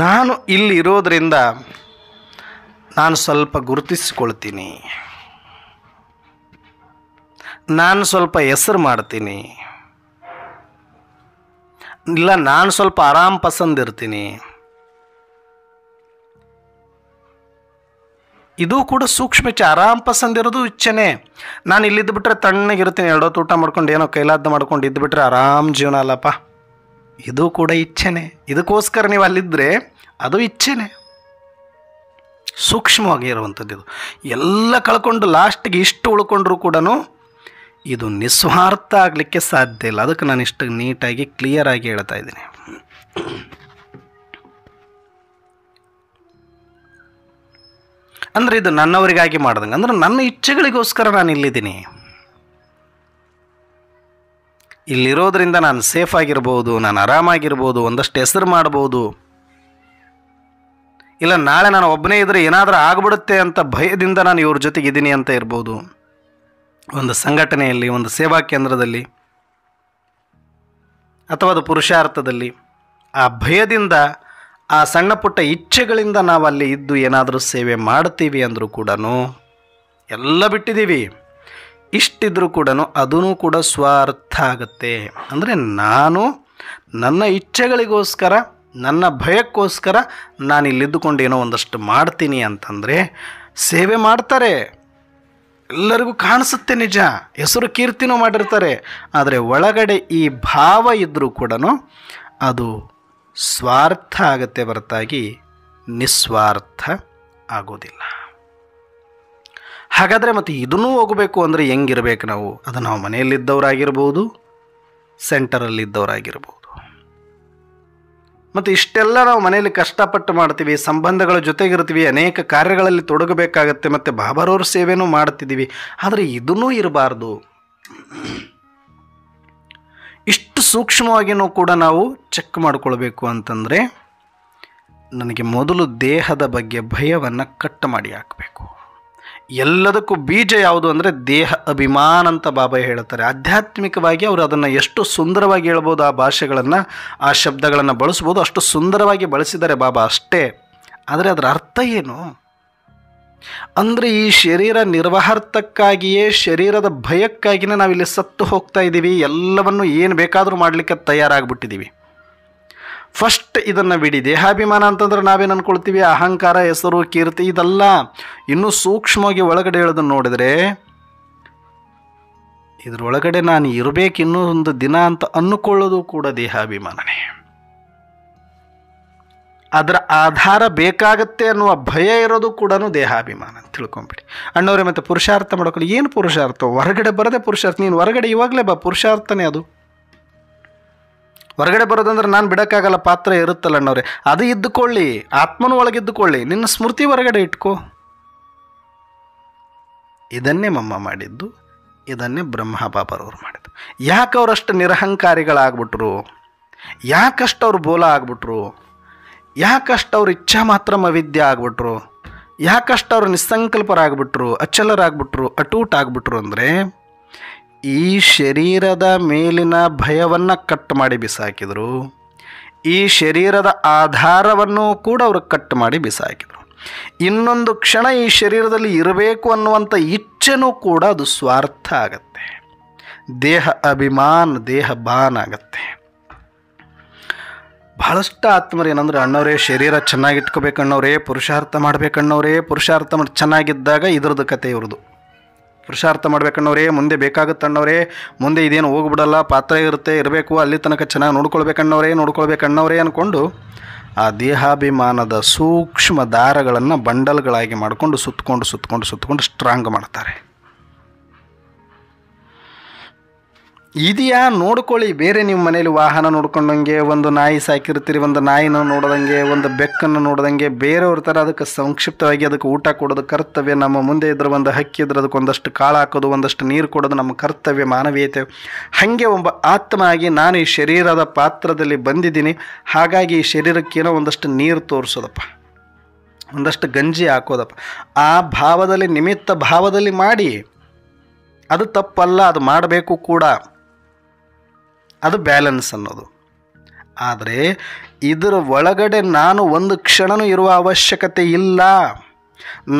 ನಾನು ಇಲ್ಲಿ ಇರೋದರಿಂದ ನಾನು ಸ್ವಲ್ಪ ಗುರುತಿಸಿಕೊಳ್ತೀನಿ, ನಾನು ಸ್ವಲ್ಪ ಹೆಸರು ಮಾಡ್ತೀನಿ, ಇಲ್ಲ ನಾನು ಸ್ವಲ್ಪ ಆರಾಮ್ ಪಸಂದಿರ್ತೀನಿ. ಇದು ಕೂಡ ಸೂಕ್ಷ್ಮ ಇಚ್ಛೆ. ಆರಾಮ್ ಪಸಂದಿರೋದು ಇಚ್ಛೆನೇ. ನಾನು ಇಲ್ಲಿದ್ದು ಬಿಟ್ಟರೆ ತಣ್ಣಗಿರ್ತೀನಿ, 2 ಹೊತ್ತು ಊಟ ಮಾಡ್ಕೊಂಡು ಏನೋ ಕೈಲಾದ ಮಾಡ್ಕೊಂಡು ಇದ್ದು ಬಿಟ್ಟರೆ ಆರಾಮ್ ಜೀವನ ಅಲ್ಲಪ್ಪ, ಇದು ಕೂಡ ಇಚ್ಛೆನೇ. ಇದಕ್ಕೋಸ್ಕರ ನೀವು ಅಲ್ಲಿದ್ದರೆ ಅದು ಇಚ್ಛೆನೇ. ಸೂಕ್ಷ್ಮವಾಗಿ ಇರುವಂಥದ್ದು ಇದು. ಎಲ್ಲ ಕಳ್ಕೊಂಡು ಲಾಸ್ಟಿಗೆ ಇಷ್ಟು ಉಳ್ಕೊಂಡ್ರೂ ಕೂಡ ಇದು ನಿಸ್ವಾರ್ಥ ಆಗಲಿಕ್ಕೆ ಸಾಧ್ಯ ಇಲ್ಲ. ಅದಕ್ಕೆ ನಾನು ಇಷ್ಟು ನೀಟಾಗಿ ಕ್ಲಿಯರಾಗಿ ಹೇಳ್ತಾ ಇದ್ದೀನಿ. ಅಂದರೆ ಇದು ನನ್ನವರಿಗಾಗಿ ಮಾಡ್ದಂಗೆ, ಅಂದರೆ ನನ್ನ ಇಚ್ಛೆಗಳಿಗೋಸ್ಕರ ನಾನು ಇಲ್ಲಿದ್ದೀನಿ. ಇಲ್ಲಿರೋದ್ರಿಂದ ನಾನು ಸೇಫ್ ಆಗಿರ್ಬೋದು, ನಾನು ಆರಾಮಾಗಿರ್ಬೋದು, ಒಂದಷ್ಟು ಹೆಸರು ಮಾಡ್ಬೋದು. ಇಲ್ಲ ನಾಳೆ ನಾನು ಒಬ್ಬನೇ ಇದ್ದರೆ ಏನಾದರೂ ಆಗ್ಬಿಡುತ್ತೆ ಅಂತ ಭಯದಿಂದ ನಾನು ಇವ್ರ ಜೊತೆಗಿದ್ದೀನಿ ಅಂತ ಇರ್ಬೋದು. ಒಂದು ಸಂಘಟನೆಯಲ್ಲಿ, ಒಂದು ಸೇವಾ ಕೇಂದ್ರದಲ್ಲಿ, ಅಥವಾ ಅದು ಪುರುಷಾರ್ಥದಲ್ಲಿ, ಆ ಭಯದಿಂದ, ಆ ಸಣ್ಣ ಪುಟ್ಟ ಇಚ್ಛೆಗಳಿಂದ ನಾವು ಅಲ್ಲಿ ಇದ್ದು ಏನಾದರೂ ಸೇವೆ ಮಾಡ್ತೀವಿ ಅಂದರೂ ಕೂಡ ಎಲ್ಲ ಬಿಟ್ಟಿದ್ದೀವಿ. ಇಷ್ಟಿದ್ರೂ ಕೂಡ ಅದೂ ಕೂಡ ಸ್ವಾರ್ಥ ಆಗುತ್ತೆ. ಅಂದರೆ ನಾನು ನನ್ನ ಇಚ್ಛೆಗಳಿಗೋಸ್ಕರ, ನನ್ನ ಭಯಕ್ಕೋಸ್ಕರ ನಾನು ಇಲ್ಲಿದ್ದುಕೊಂಡು ಏನೋ ಒಂದಷ್ಟು ಮಾಡ್ತೀನಿ ಅಂತಂದರೆ ಸೇವೆ ಮಾಡ್ತಾರೆ, ಎಲ್ಲರಿಗೂ ಕಾಣಿಸುತ್ತೆ, ನಿಜ, ಹೆಸರು ಕೀರ್ತಿನೂ ಮಾಡಿರ್ತಾರೆ. ಆದರೆ ಒಳಗಡೆ ಈ ಭಾವ ಇದ್ದರೂ ಕೂಡ ಅದು ಸ್ವಾರ್ಥ ಆಗತ್ತೆ ಹೊರತಾಗಿ ನಿಸ್ವಾರ್ಥ ಆಗೋದಿಲ್ಲ. ಹಾಗಾದರೆ ಮತ್ತು ಇದನ್ನೂ ಹೋಗಬೇಕು ಅಂದರೆ ಹೆಂಗಿರ್ಬೇಕು ನಾವು? ಅದು ನಾವು ಮನೆಯಲ್ಲಿದ್ದವರಾಗಿರ್ಬೋದು, ಸೆಂಟರಲ್ಲಿದ್ದವರಾಗಿರ್ಬೋದು. ಮತ್ತು ಇಷ್ಟೆಲ್ಲ ನಾವು ಮನೆಯಲ್ಲಿ ಕಷ್ಟಪಟ್ಟು ಮಾಡ್ತೀವಿ, ಸಂಬಂಧಗಳ ಜೊತೆಗಿರ್ತೀವಿ, ಅನೇಕ ಕಾರ್ಯಗಳಲ್ಲಿ ತೊಡಗಬೇಕಾಗತ್ತೆ, ಮತ್ತು ಬಾಬಾರವ್ರ ಸೇವೆನೂ ಮಾಡ್ತಿದ್ದೀವಿ. ಆದರೆ ಇದನ್ನೂ ಇರಬಾರ್ದು. ಇಷ್ಟು ಸೂಕ್ಷ್ಮವಾಗಿಯೂ ಕೂಡ ನಾವು ಚೆಕ್ ಮಾಡಿಕೊಳ್ಬೇಕು ಅಂತಂದರೆ ನನಗೆ ಮೊದಲು ದೇಹದ ಬಗ್ಗೆ ಭಯವನ್ನು ಕಟ್ ಮಾಡಿ ಹಾಕಬೇಕು. ಎಲ್ಲದಕ್ಕೂ ಬೀಜ ಯಾವುದು ಅಂದರೆ ದೇಹ ಅಭಿಮಾನ ಅಂತ ಬಾಬಾ ಹೇಳ್ತಾರೆ. ಆಧ್ಯಾತ್ಮಿಕವಾಗಿ ಅವರು ಅದನ್ನು ಎಷ್ಟು ಸುಂದರವಾಗಿ ಹೇಳ್ಬೋದು, ಆ ಭಾಷೆಗಳನ್ನು, ಆ ಶಬ್ದಗಳನ್ನು ಬಳಸ್ಬೋದು, ಅಷ್ಟು ಸುಂದರವಾಗಿ ಬಳಸಿದ್ದಾರೆ ಬಾಬಾ ಅಷ್ಟೇ. ಆದರೆ ಅದರ ಅರ್ಥ ಏನು ಅಂದರೆ ಈ ಶರೀರ ನಿರ್ವಹಾರ್ಥಕ್ಕಾಗಿಯೇ, ಶರೀರದ ಭಯಕ್ಕಾಗಿಯೇ ನಾವಿಲ್ಲಿ ಸತ್ತು ಹೋಗ್ತಾ ಇದ್ದೀವಿ. ಎಲ್ಲವನ್ನು ಏನು ಬೇಕಾದರೂ ಮಾಡಲಿಕ್ಕೆ ತಯಾರಾಗಿಬಿಟ್ಟಿದ್ದೀವಿ. ಫಸ್ಟ್ ಇದನ್ನು ಬಿಡಿ. ದೇಹಾಭಿಮಾನ ಅಂತಂದ್ರೆ ನಾವೇನು ಅಂದ್ಕೊಳ್ತೀವಿ, ಅಹಂಕಾರ, ಹೆಸರು, ಕೀರ್ತಿ, ಇದೆಲ್ಲ. ಇನ್ನೂ ಸೂಕ್ಷ್ಮವಾಗಿ ಒಳಗಡೆ ಹೇಳೋದನ್ನು ನೋಡಿದರೆ ಇದರೊಳಗಡೆ ನಾನು ಇರಬೇಕು ಇನ್ನೂ ಒಂದು ದಿನ ಅಂತ ಅಂದುಕೊಳ್ಳೋದು ಕೂಡ ದೇಹಾಭಿಮಾನನೇ. ಅದರ ಆಧಾರ ಬೇಕಾಗತ್ತೆ ಅನ್ನುವ ಭಯ ಇರೋದು ಕೂಡ ದೇಹಾಭಿಮಾನ ಅಂತ ತಿಳ್ಕೊಂಬಿಡಿ. ಅಣ್ಣವ್ರೆ, ಮತ್ತು ಪುರುಷಾರ್ಥ ಮಾಡ್ಕೊಳ್ಳಿ. ಏನು ಪುರುಷಾರ್ಥ? ಹೊರಗಡೆ ಬರದೆ ಪುರುಷಾರ್ಥ. ನೀನು ಹೊರಗಡೆ ಇವಾಗಲೇ ಬಾ, ಪುರುಷಾರ್ಥನೇ ಅದು. ಹೊರಗಡೆ ಬರೋದಂದ್ರೆ ನಾನು ಬಿಡೋಕ್ಕಾಗಲ್ಲ, ಪಾತ್ರ ಇರುತ್ತಲ್ಲ ಅಣ್ಣವ್ರೆ, ಅದು ಇದ್ದುಕೊಳ್ಳಿ. ಆತ್ಮನೂ ಒಳಗಿದ್ದುಕೊಳ್ಳಿ, ನಿನ್ನ ಸ್ಮೃತಿ ಹೊರಗಡೆ ಇಟ್ಕೋ. ಇದನ್ನೇ ಮಮ್ಮ ಮಾಡಿದ್ದು, ಇದನ್ನೇ ಬ್ರಹ್ಮ ಬಾಬಾರವ್ರು ಮಾಡಿದ್ದು. ಯಾಕೆ ಅವರಷ್ಟು ನಿರಹಂಕಾರಿಗಳಾಗ್ಬಿಟ್ರು? ಯಾಕಷ್ಟು ಅವ್ರು ಬೋಲ ಆಗ್ಬಿಟ್ರು? ಯಾಕಷ್ಟು ಅವ್ರು ಇಚ್ಛಾ ಮಾತ್ರ ಅವಿದ್ಯೆ ಆಗ್ಬಿಟ್ರು? ಯಾಕಷ್ಟು ಅವ್ರು ನಿಸ್ಸಂಕಲ್ಪರಾಗ್ಬಿಟ್ರು, ಅಚಲರಾಗ್ಬಿಟ್ರು, ಅಟೂಟಾಗ್ಬಿಟ್ರು ಅಂದರೆ ಈ ಶರೀರದ ಮೇಲಿನ ಭಯವನ್ನು ಕಟ್ ಮಾಡಿ ಬಿಸಾಕಿದರು. ಈ ಶರೀರದ ಆಧಾರವನ್ನು ಕೂಡ ಅವರು ಕಟ್ ಮಾಡಿ ಬಿಸಾಕಿದರು. ಇನ್ನೊಂದು ಕ್ಷಣ ಈ ಶರೀರದಲ್ಲಿ ಇರಬೇಕು ಅನ್ನುವಂಥ ಇಚ್ಛೆನೂ ಕೂಡ ಅದು ಸ್ವಾರ್ಥ ಆಗತ್ತೆ. ದೇಹ ಅಭಿಮಾನ, ದೇಹ ಬಾನ್ ಆಗತ್ತೆ. ಬಹಳಷ್ಟು ಆತ್ಮರು ಏನಂದ್ರೆ, ಅಣ್ಣವರೇ ಶರೀರ ಚೆನ್ನಾಗಿಟ್ಕೋಬೇಕಣ್ಣವ್ರೇ, ಪುರುಷಾರ್ಥ ಮಾಡ್ಬೇಕಣ್ಣವ್ರೇ, ಪುರುಷಾರ್ಥ ಮಾಡಿ ಚೆನ್ನಾಗಿದ್ದಾಗ ಇದ್ರದ್ದು ಕತೆ ಇವ್ರದ್ದು. ಪುರುಷಾರ್ಥ ಮಾಡ್ಬೇಕಣ್ಣವ್ರೇ, ಮುಂದೆ ಬೇಕಾಗುತ್ತಣ್ಣವ್ರೇ, ಮುಂದೆ ಇದೇನು ಹೋಗ್ಬಿಡಲ್ಲ, ಪಾತ್ರ ಇರುತ್ತೆ, ಇರಬೇಕು, ಅಲ್ಲಿ ತನಕ ಚೆನ್ನಾಗಿ ನೋಡ್ಕೊಳ್ಬೇಕಣ್ಣವ್ರೇ ಅಂದ್ಕೊಂಡು ಆ ದೇಹಾಭಿಮಾನದ ಸೂಕ್ಷ್ಮ ದಾರಗಳನ್ನು ಬಂಡಲ್ಗಳಾಗಿ ಮಾಡಿಕೊಂಡು ಸುತ್ತಕೊಂಡು ಸ್ಟ್ರಾಂಗ್ ಮಾಡ್ತಾರೆ. ಇದೆಯಾ ನೋಡ್ಕೊಳ್ಳಿ. ಬೇರೆ ನಿಮ್ಮ ಮನೇಲಿ ವಾಹನ ನೋಡ್ಕೊಂಡಂಗೆ, ಒಂದು ನಾಯಿ ಸಾಕಿರ್ತೀರಿ, ಒಂದು ನಾಯಿನ ನೋಡ್ದಂಗೆ, ಒಂದು ಬೆಕ್ಕನ್ನು ನೋಡ್ದಂಗೆ, ಬೇರೆಯವ್ರ ಥರ ಅದಕ್ಕೆ ಸಂಕ್ಷಿಪ್ತವಾಗಿ ಅದಕ್ಕೆ ಊಟ ಕೊಡೋದು ಕರ್ತವ್ಯ. ನಮ್ಮ ಮುಂದೆ ಇದ್ರೆ ಒಂದು ಹಕ್ಕಿ ಇದ್ರೆ ಅದಕ್ಕೆ ಒಂದಷ್ಟು ಕಾಳು ಹಾಕೋದು, ಒಂದಷ್ಟು ನೀರು ಕೊಡೋದು ನಮ್ಮ ಕರ್ತವ್ಯ, ಮಾನವೀಯತೆ. ಹಾಗೆ ಒಬ್ಬ ಆತ್ಮ ಆಗಿ ನಾನು ಈ ಶರೀರದ ಪಾತ್ರದಲ್ಲಿ ಬಂದಿದ್ದೀನಿ, ಹಾಗಾಗಿ ಈ ಶರೀರಕ್ಕೇನೋ ಒಂದಷ್ಟು ನೀರು ತೋರಿಸೋದಪ್ಪ, ಒಂದಷ್ಟು ಗಂಜಿ ಹಾಕೋದಪ್ಪ, ಆ ಭಾವದಲ್ಲಿ, ನಿಮಿತ್ತ ಭಾವದಲ್ಲಿ ಮಾಡಿ. ಅದು ತಪ್ಪಲ್ಲ, ಅದು ಮಾಡಬೇಕು ಕೂಡ, ಅದು ಬ್ಯಾಲೆನ್ಸ್ ಅನ್ನೋದು. ಆದರೆ ಇದರ ಒಳಗಡೆ ನಾನು ಒಂದು ಕ್ಷಣನೂ ಇರುವ ಅವಶ್ಯಕತೆ ಇಲ್ಲ.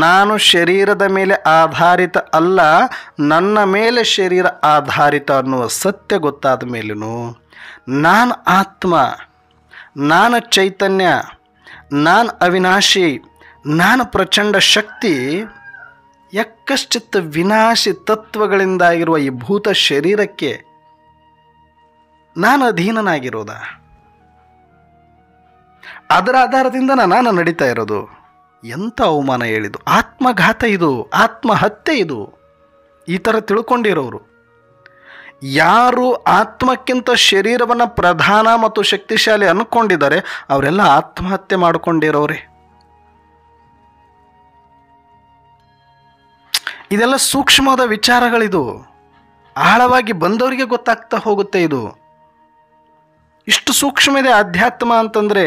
ನಾನು ಶರೀರದ ಮೇಲೆ ಆಧಾರಿತ ಅಲ್ಲ, ನನ್ನ ಮೇಲೆ ಶರೀರ ಆಧಾರಿತ ಅನ್ನುವ ಸತ್ಯ ಗೊತ್ತಾದ ಮೇಲೂ ನಾನು ಆತ್ಮ, ನಾನು ಚೈತನ್ಯ, ನಾನು ಅವಿನಾಶಿ, ನಾನು ಪ್ರಚಂಡ ಶಕ್ತಿ. ಯಕ್ಕಶ್ಚಿತ್ತ ವಿನಾಶಿ ತತ್ವಗಳಿಂದಾಗಿರುವ ಈ ಭೂತ ಶರೀರಕ್ಕೆ ನಾನು ಅಧೀನನಾಗಿರೋದ? ಅದರ ಆಧಾರದಿಂದ ನಾನು ನಡೀತಾ ಇರೋದು. ಎಂಥ ಅವಮಾನ ಹೇಳಿದ್ದು! ಆತ್ಮಘಾತ ಇದು, ಆತ್ಮಹತ್ಯೆ ಇದು. ಈ ಥರ ತಿಳ್ಕೊಂಡಿರೋರು ಯಾರು ಆತ್ಮಕ್ಕಿಂತ ಶರೀರವನ್ನು ಪ್ರಧಾನ ಮತ್ತು ಶಕ್ತಿಶಾಲಿ ಅಂದ್ಕೊಂಡಿದ್ದಾರೆ, ಅವರೆಲ್ಲ ಆತ್ಮಹತ್ಯೆ ಮಾಡಿಕೊಂಡಿರೋರೆ. ಇದೆಲ್ಲ ಸೂಕ್ಷ್ಮವಾದ ವಿಚಾರಗಳಿದು. ಆಳವಾಗಿ ಬಂದವರಿಗೆ ಗೊತ್ತಾಗ್ತಾ ಹೋಗುತ್ತೆ. ಇದು ಇಷ್ಟು ಸೂಕ್ಷ್ಮ ಇದೆ ಅಧ್ಯಾತ್ಮ ಅಂತಂದರೆ.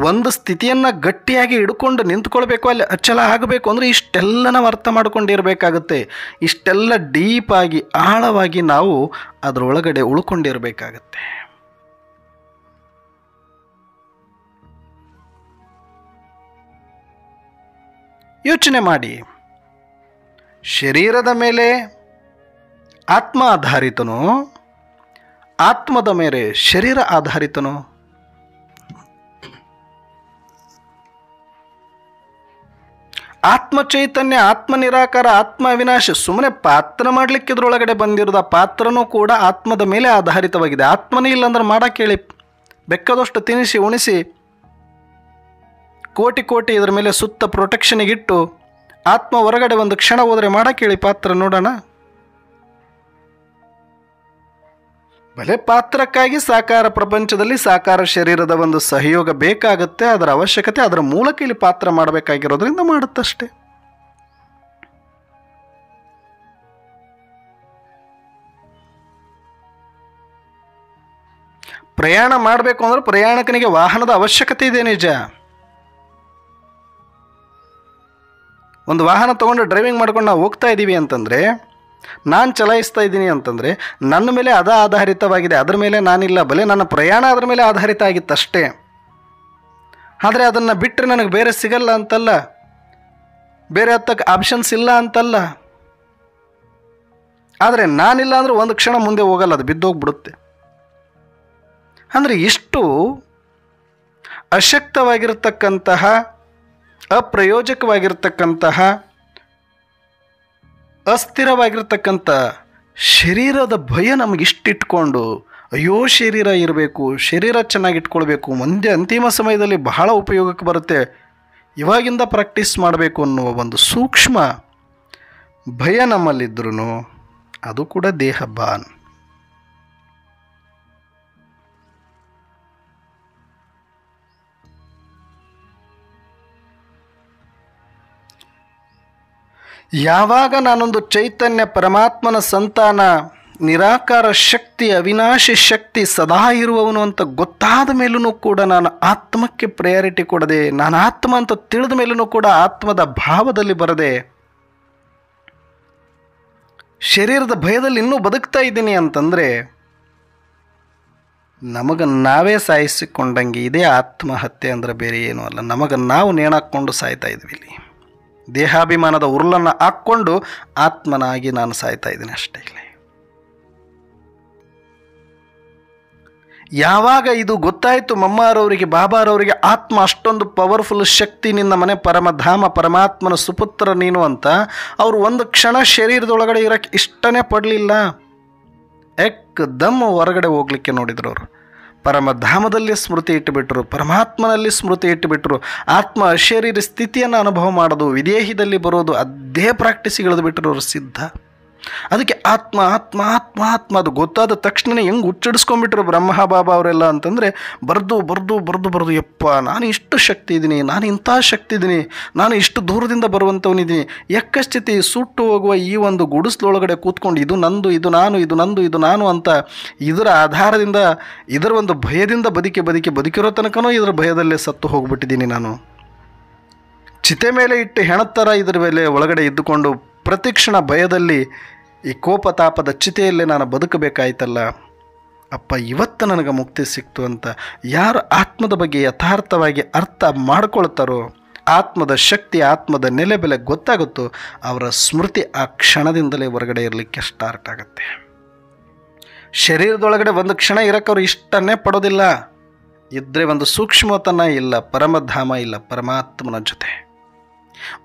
ಒಂದು ಸ್ಥಿತಿಯನ್ನು ಗಟ್ಟಿಯಾಗಿ ಹಿಡ್ಕೊಂಡು ನಿಂತ್ಕೊಳ್ಬೇಕು, ಅಲ್ಲಿ ಅಚಲ ಆಗಬೇಕು ಅಂದರೆ ಇಷ್ಟೆಲ್ಲ ನಾವು ಅರ್ಥ ಮಾಡ್ಕೊಂಡಿರಬೇಕಾಗತ್ತೆ. ಇಷ್ಟೆಲ್ಲ ಡೀಪಾಗಿ ಆಳವಾಗಿ ನಾವು ಅದರೊಳಗಡೆ ಉಳ್ಕೊಂಡಿರಬೇಕಾಗತ್ತೆ. ಯೋಚನೆ ಮಾಡಿ, ಶರೀರದ ಮೇಲೆ ಆತ್ಮ ಆಧಾರಿತನೋ, ಆತ್ಮದ ಮೇಲೆ ಶರೀರ ಆಧಾರಿತನೋ? ಆತ್ಮ ಚೈತನ್ಯ, ಆತ್ಮ ನಿರಾಕಾರ, ಆತ್ಮ ಅವಿನಾಶ. ಸುಮ್ಮನೆ ಪಾತ್ರ ಮಾಡಲಿಕ್ಕೆ ಇದ್ರೊಳಗಡೆ ಬಂದಿರೋದು. ಆ ಪಾತ್ರನೂ ಕೂಡ ಆತ್ಮದ ಮೇಲೆ ಆಧಾರಿತವಾಗಿದೆ. ಆತ್ಮನೇ ಇಲ್ಲಾಂದ್ರೆ ಮಾಡಕ್ಕೆ ಹೇಳಿ, ಬೇಕಾದಷ್ಟು ತಿನ್ನಿಸಿ ಉಣಿಸಿ ಕೋಟಿ ಕೋಟಿ ಇದರ ಮೇಲೆ ಸುತ್ತ ಪ್ರೊಟೆಕ್ಷನಿಗಿಟ್ಟು ಆತ್ಮ ಹೊರಗಡೆ ಒಂದು ಕ್ಷಣ ಹೋದರೆ ಮಾಡಕ್ಕೆ ಹೇಳಿ ಪಾತ್ರ ನೋಡೋಣ. ಭಲೆ ಪಾತ್ರಕ್ಕಾಗಿ ಸಾಕಾರ ಪ್ರಪಂಚದಲ್ಲಿ ಸಾಕಾರ ಶರೀರದ ಒಂದು ಸಹಯೋಗ ಬೇಕಾಗುತ್ತೆ, ಅದರ ಅವಶ್ಯಕತೆ, ಅದರ ಮೂಲಕ ಇಲ್ಲಿ ಪಾತ್ರ ಮಾಡಬೇಕಾಗಿರೋದ್ರಿಂದ ಮಾಡುತ್ತಷ್ಟೆ. ಪ್ರಯಾಣ ಮಾಡಬೇಕು ಅಂದ್ರೆ ಪ್ರಯಾಣಿಕನಿಗೆ ವಾಹನದ ಅವಶ್ಯಕತೆ ಇದೆ, ನಿಜ. ಒಂದು ವಾಹನ ತೊಗೊಂಡು ಡ್ರೈವಿಂಗ್ ಮಾಡ್ಕೊಂಡು ನಾವು ಹೋಗ್ತಾ ಇದ್ದೀವಿ ಅಂತಂದರೆ, ನಾನು ಚಲಾಯಿಸ್ತಾ ಇದ್ದೀನಿ ಅಂತಂದರೆ ನನ್ನ ಮೇಲೆ ಅದು ಆಧಾರಿತವಾಗಿದೆ, ಅದರ ಮೇಲೆ ನಾನಿಲ್ಲ. ಬಲೆ ನನ್ನ ಪ್ರಯಾಣ ಅದರ ಮೇಲೆ ಆಧಾರಿತ ಆಗಿತ್ತಷ್ಟೇ. ಆದರೆ ಅದನ್ನು ಬಿಟ್ಟರೆ ನನಗೆ ಬೇರೆ ಸಿಗಲ್ಲ ಅಂತಲ್ಲ, ಬೇರೆ ಹತ್ತಕ್ಕೆ ಆಪ್ಷನ್ಸ್ ಇಲ್ಲ ಅಂತಲ್ಲ. ಆದರೆ ನಾನಿಲ್ಲ ಅಂದರೆ ಒಂದು ಕ್ಷಣ ಮುಂದೆ ಹೋಗಲ್ಲ, ಅದು ಬಿದ್ದೋಗ್ಬಿಡುತ್ತೆ. ಅಂದರೆ ಇಷ್ಟು ಅಶಕ್ತವಾಗಿರತಕ್ಕಂತಹ, ಅಪ್ರಯೋಜಕವಾಗಿರ್ತಕ್ಕಂತಹ, ಅಸ್ಥಿರವಾಗಿರ್ತಕ್ಕಂಥ ಶರೀರದ ಭಯ ನಮಗಿಷ್ಟಿಟ್ಕೊಂಡು, ಅಯ್ಯೋ ಶರೀರ ಇರಬೇಕು, ಶರೀರ ಚೆನ್ನಾಗಿಟ್ಕೊಳ್ಬೇಕು, ಮುಂದೆ ಅಂತಿಮ ಸಮಯದಲ್ಲಿ ಬಹಳ ಉಪಯೋಗಕ್ಕೆ ಬರುತ್ತೆ, ಇವಾಗಿಂದ ಪ್ರಾಕ್ಟೀಸ್ ಮಾಡಬೇಕು ಅನ್ನುವ ಒಂದು ಸೂಕ್ಷ್ಮ ಭಯ ನಮ್ಮಲ್ಲಿದ್ರೂ ಅದು ಕೂಡ ದೇಹ ಬಾನ್. ಯಾವಾಗ ನಾನೊಂದು ಚೈತನ್ಯ ಪರಮಾತ್ಮನ ಸಂತಾನ, ನಿರಾಕಾರ ಶಕ್ತಿ, ಅವಿನಾಶಿ ಶಕ್ತಿ, ಸದಾ ಇರುವವನು ಅಂತ ಗೊತ್ತಾದ ಮೇಲೂ ಕೂಡ ನಾನು ಆತ್ಮಕ್ಕೆ ಪ್ರಯಾರಿಟಿ ಕೊಡದೆ, ನಾನು ಆತ್ಮ ಅಂತ ತಿಳಿದ ಮೇಲೂ ಕೂಡ ಆತ್ಮದ ಭಾವದಲ್ಲಿ ಬರದೆ ಶರೀರದ ಭಯದಲ್ಲಿ ಇನ್ನೂ ಬದುಕ್ತಾ ಇದ್ದೀನಿ ಅಂತಂದರೆ ನಮಗೆ ನಾವೇ ಸಾಯಿಸಿಕೊಂಡಂಗೆ. ಇದೇ ಆತ್ಮಹತ್ಯೆ ಅಂದರೆ ಬೇರೆ ಏನೂ ಅಲ್ಲ. ನಮಗೆ ನಾವು ನೇಣಾಕ್ಕೊಂಡು ಸಾಯ್ತಾ ಇದ್ವಿ. ಇಲ್ಲಿ ದೇಹಾಭಿಮಾನದ ಉರುಳನ್ನು ಹಾಕ್ಕೊಂಡು ಆತ್ಮನಾಗಿ ನಾನು ಸಾಯ್ತಾ ಇದ್ದೀನಿ ಅಷ್ಟೇ. ಇಲ್ಲಿ ಯಾವಾಗ ಇದು ಗೊತ್ತಾಯಿತು ಮಮ್ಮಾರವರಿಗೆ, ಬಾಬಾರವರಿಗೆ, ಆತ್ಮ ಅಷ್ಟೊಂದು ಪವರ್ಫುಲ್ ಶಕ್ತಿ, ನಿನ್ನ ಮನೆ ಪರಮಧಾಮ, ಪರಮಾತ್ಮನ ಸುಪುತ್ರ ನೀನು ಅಂತ, ಅವರು ಒಂದು ಕ್ಷಣ ಶರೀರದೊಳಗಡೆ ಇರೋಕ್ಕೆ ಇಷ್ಟನೇ ಪಡಲಿಲ್ಲ. ಏಕದಮ್ ಹೊರಗಡೆ ಹೋಗ್ಲಿಕ್ಕೆ ನೋಡಿದ್ರು. ಅವರು ಪರಮಧಾಮದಲ್ಲಿ ಸ್ಮೃತಿ ಇಟ್ಟುಬಿಟ್ರು, ಪರಮಾತ್ಮನಲ್ಲಿ ಸ್ಮೃತಿ ಇಟ್ಟುಬಿಟ್ರು. ಆತ್ಮ ಅಶರೀರ ಸ್ಥಿತಿಯನ್ನು ಅನುಭವ ಮಾಡೋದು, ವಿದೇಹಿದಲ್ಲಿ ಬರೋದು, ಅದೇ ಪ್ರಾಕ್ಟೀಸಿಗಿಳಿದು ಬಿಟ್ಟರು ಅವರು ಸಿದ್ಧ. ಅದಕ್ಕೆ ಆತ್ಮ ಆತ್ಮ ಆತ್ಮ ಆತ್ಮ ಅದು ಗೊತ್ತಾದ ತಕ್ಷಣವೇ ಹೆಂಗೆ ಹುಚ್ಚಿಡಿಸ್ಕೊಂಡ್ಬಿಟ್ರು ಬ್ರಹ್ಮ ಬಾಬಾ ಅವರೆಲ್ಲ ಅಂತಂದರೆ, ಬರೆದು ಯಪ್ಪ ನಾನು ಇಷ್ಟು ಶಕ್ತಿ ಇದ್ದೀನಿ, ನಾನು ಇಂಥ ಶಕ್ತಿ ಇದ್ದೀನಿ, ನಾನು ಇಷ್ಟು ದೂರದಿಂದ ಬರುವಂಥವನಿದ್ದೀನಿ. ಯಕ್ಕಸ್ಥಿತಿ ಸುಟ್ಟು ಹೋಗುವ ಈ ಒಂದು ಗುಡಿಸ್ಲೊಳಗಡೆ ಕೂತ್ಕೊಂಡು ಇದು ನಂದು, ಇದು ನಾನು, ಇದು ನಂದು, ಇದು ನಾನು ಅಂತ ಇದರ ಆಧಾರದಿಂದ, ಇದರ ಒಂದು ಭಯದಿಂದ ಬದುಕಿರೋ ತನಕನೂ ಇದರ ಭಯದಲ್ಲೇ ಸತ್ತು ಹೋಗ್ಬಿಟ್ಟಿದ್ದೀನಿ. ನಾನು ಚಿತೆ ಮೇಲೆ ಇಟ್ಟು ಹೆಣದ ಥರ ಇದರ ಮೇಲೆ ಒಳಗಡೆ ಇದ್ದುಕೊಂಡು ಪ್ರತಿಕ್ಷಣ ಭಯದಲ್ಲಿ ಈ ಕೋಪತಾಪದ ಚಿತೆಯಲ್ಲೇ ನಾನು ಬದುಕಬೇಕಾಯ್ತಲ್ಲ. ಅಪ್ಪ ಇವತ್ತು ನನಗೆ ಮುಕ್ತಿ ಸಿಕ್ತು ಅಂತ ಯಾರು ಆತ್ಮದ ಬಗ್ಗೆ ಯಥಾರ್ಥವಾಗಿ ಅರ್ಥ ಮಾಡ್ಕೊಳ್ತಾರೋ, ಆತ್ಮದ ಶಕ್ತಿ, ಆತ್ಮದ ನೆಲೆ ಬೆಲೆ ಗೊತ್ತಾಗುತ್ತೋ, ಅವರ ಸ್ಮೃತಿ ಆ ಕ್ಷಣದಿಂದಲೇ ಹೊರಗಡೆ ಇರಲಿಕ್ಕೆ ಸ್ಟಾರ್ಟ್ ಆಗುತ್ತೆ. ಶರೀರದೊಳಗಡೆ ಒಂದು ಕ್ಷಣ ಇರೋಕ್ಕೆ ಅವರು ಇಷ್ಟನ್ನೇ ಪಡೋದಿಲ್ಲ. ಇದ್ದರೆ ಒಂದು ಸೂಕ್ಷ್ಮತನ ಇಲ್ಲ, ಪರಮಧಾಮ ಇಲ್ಲ, ಪರಮಾತ್ಮನ ಜೊತೆ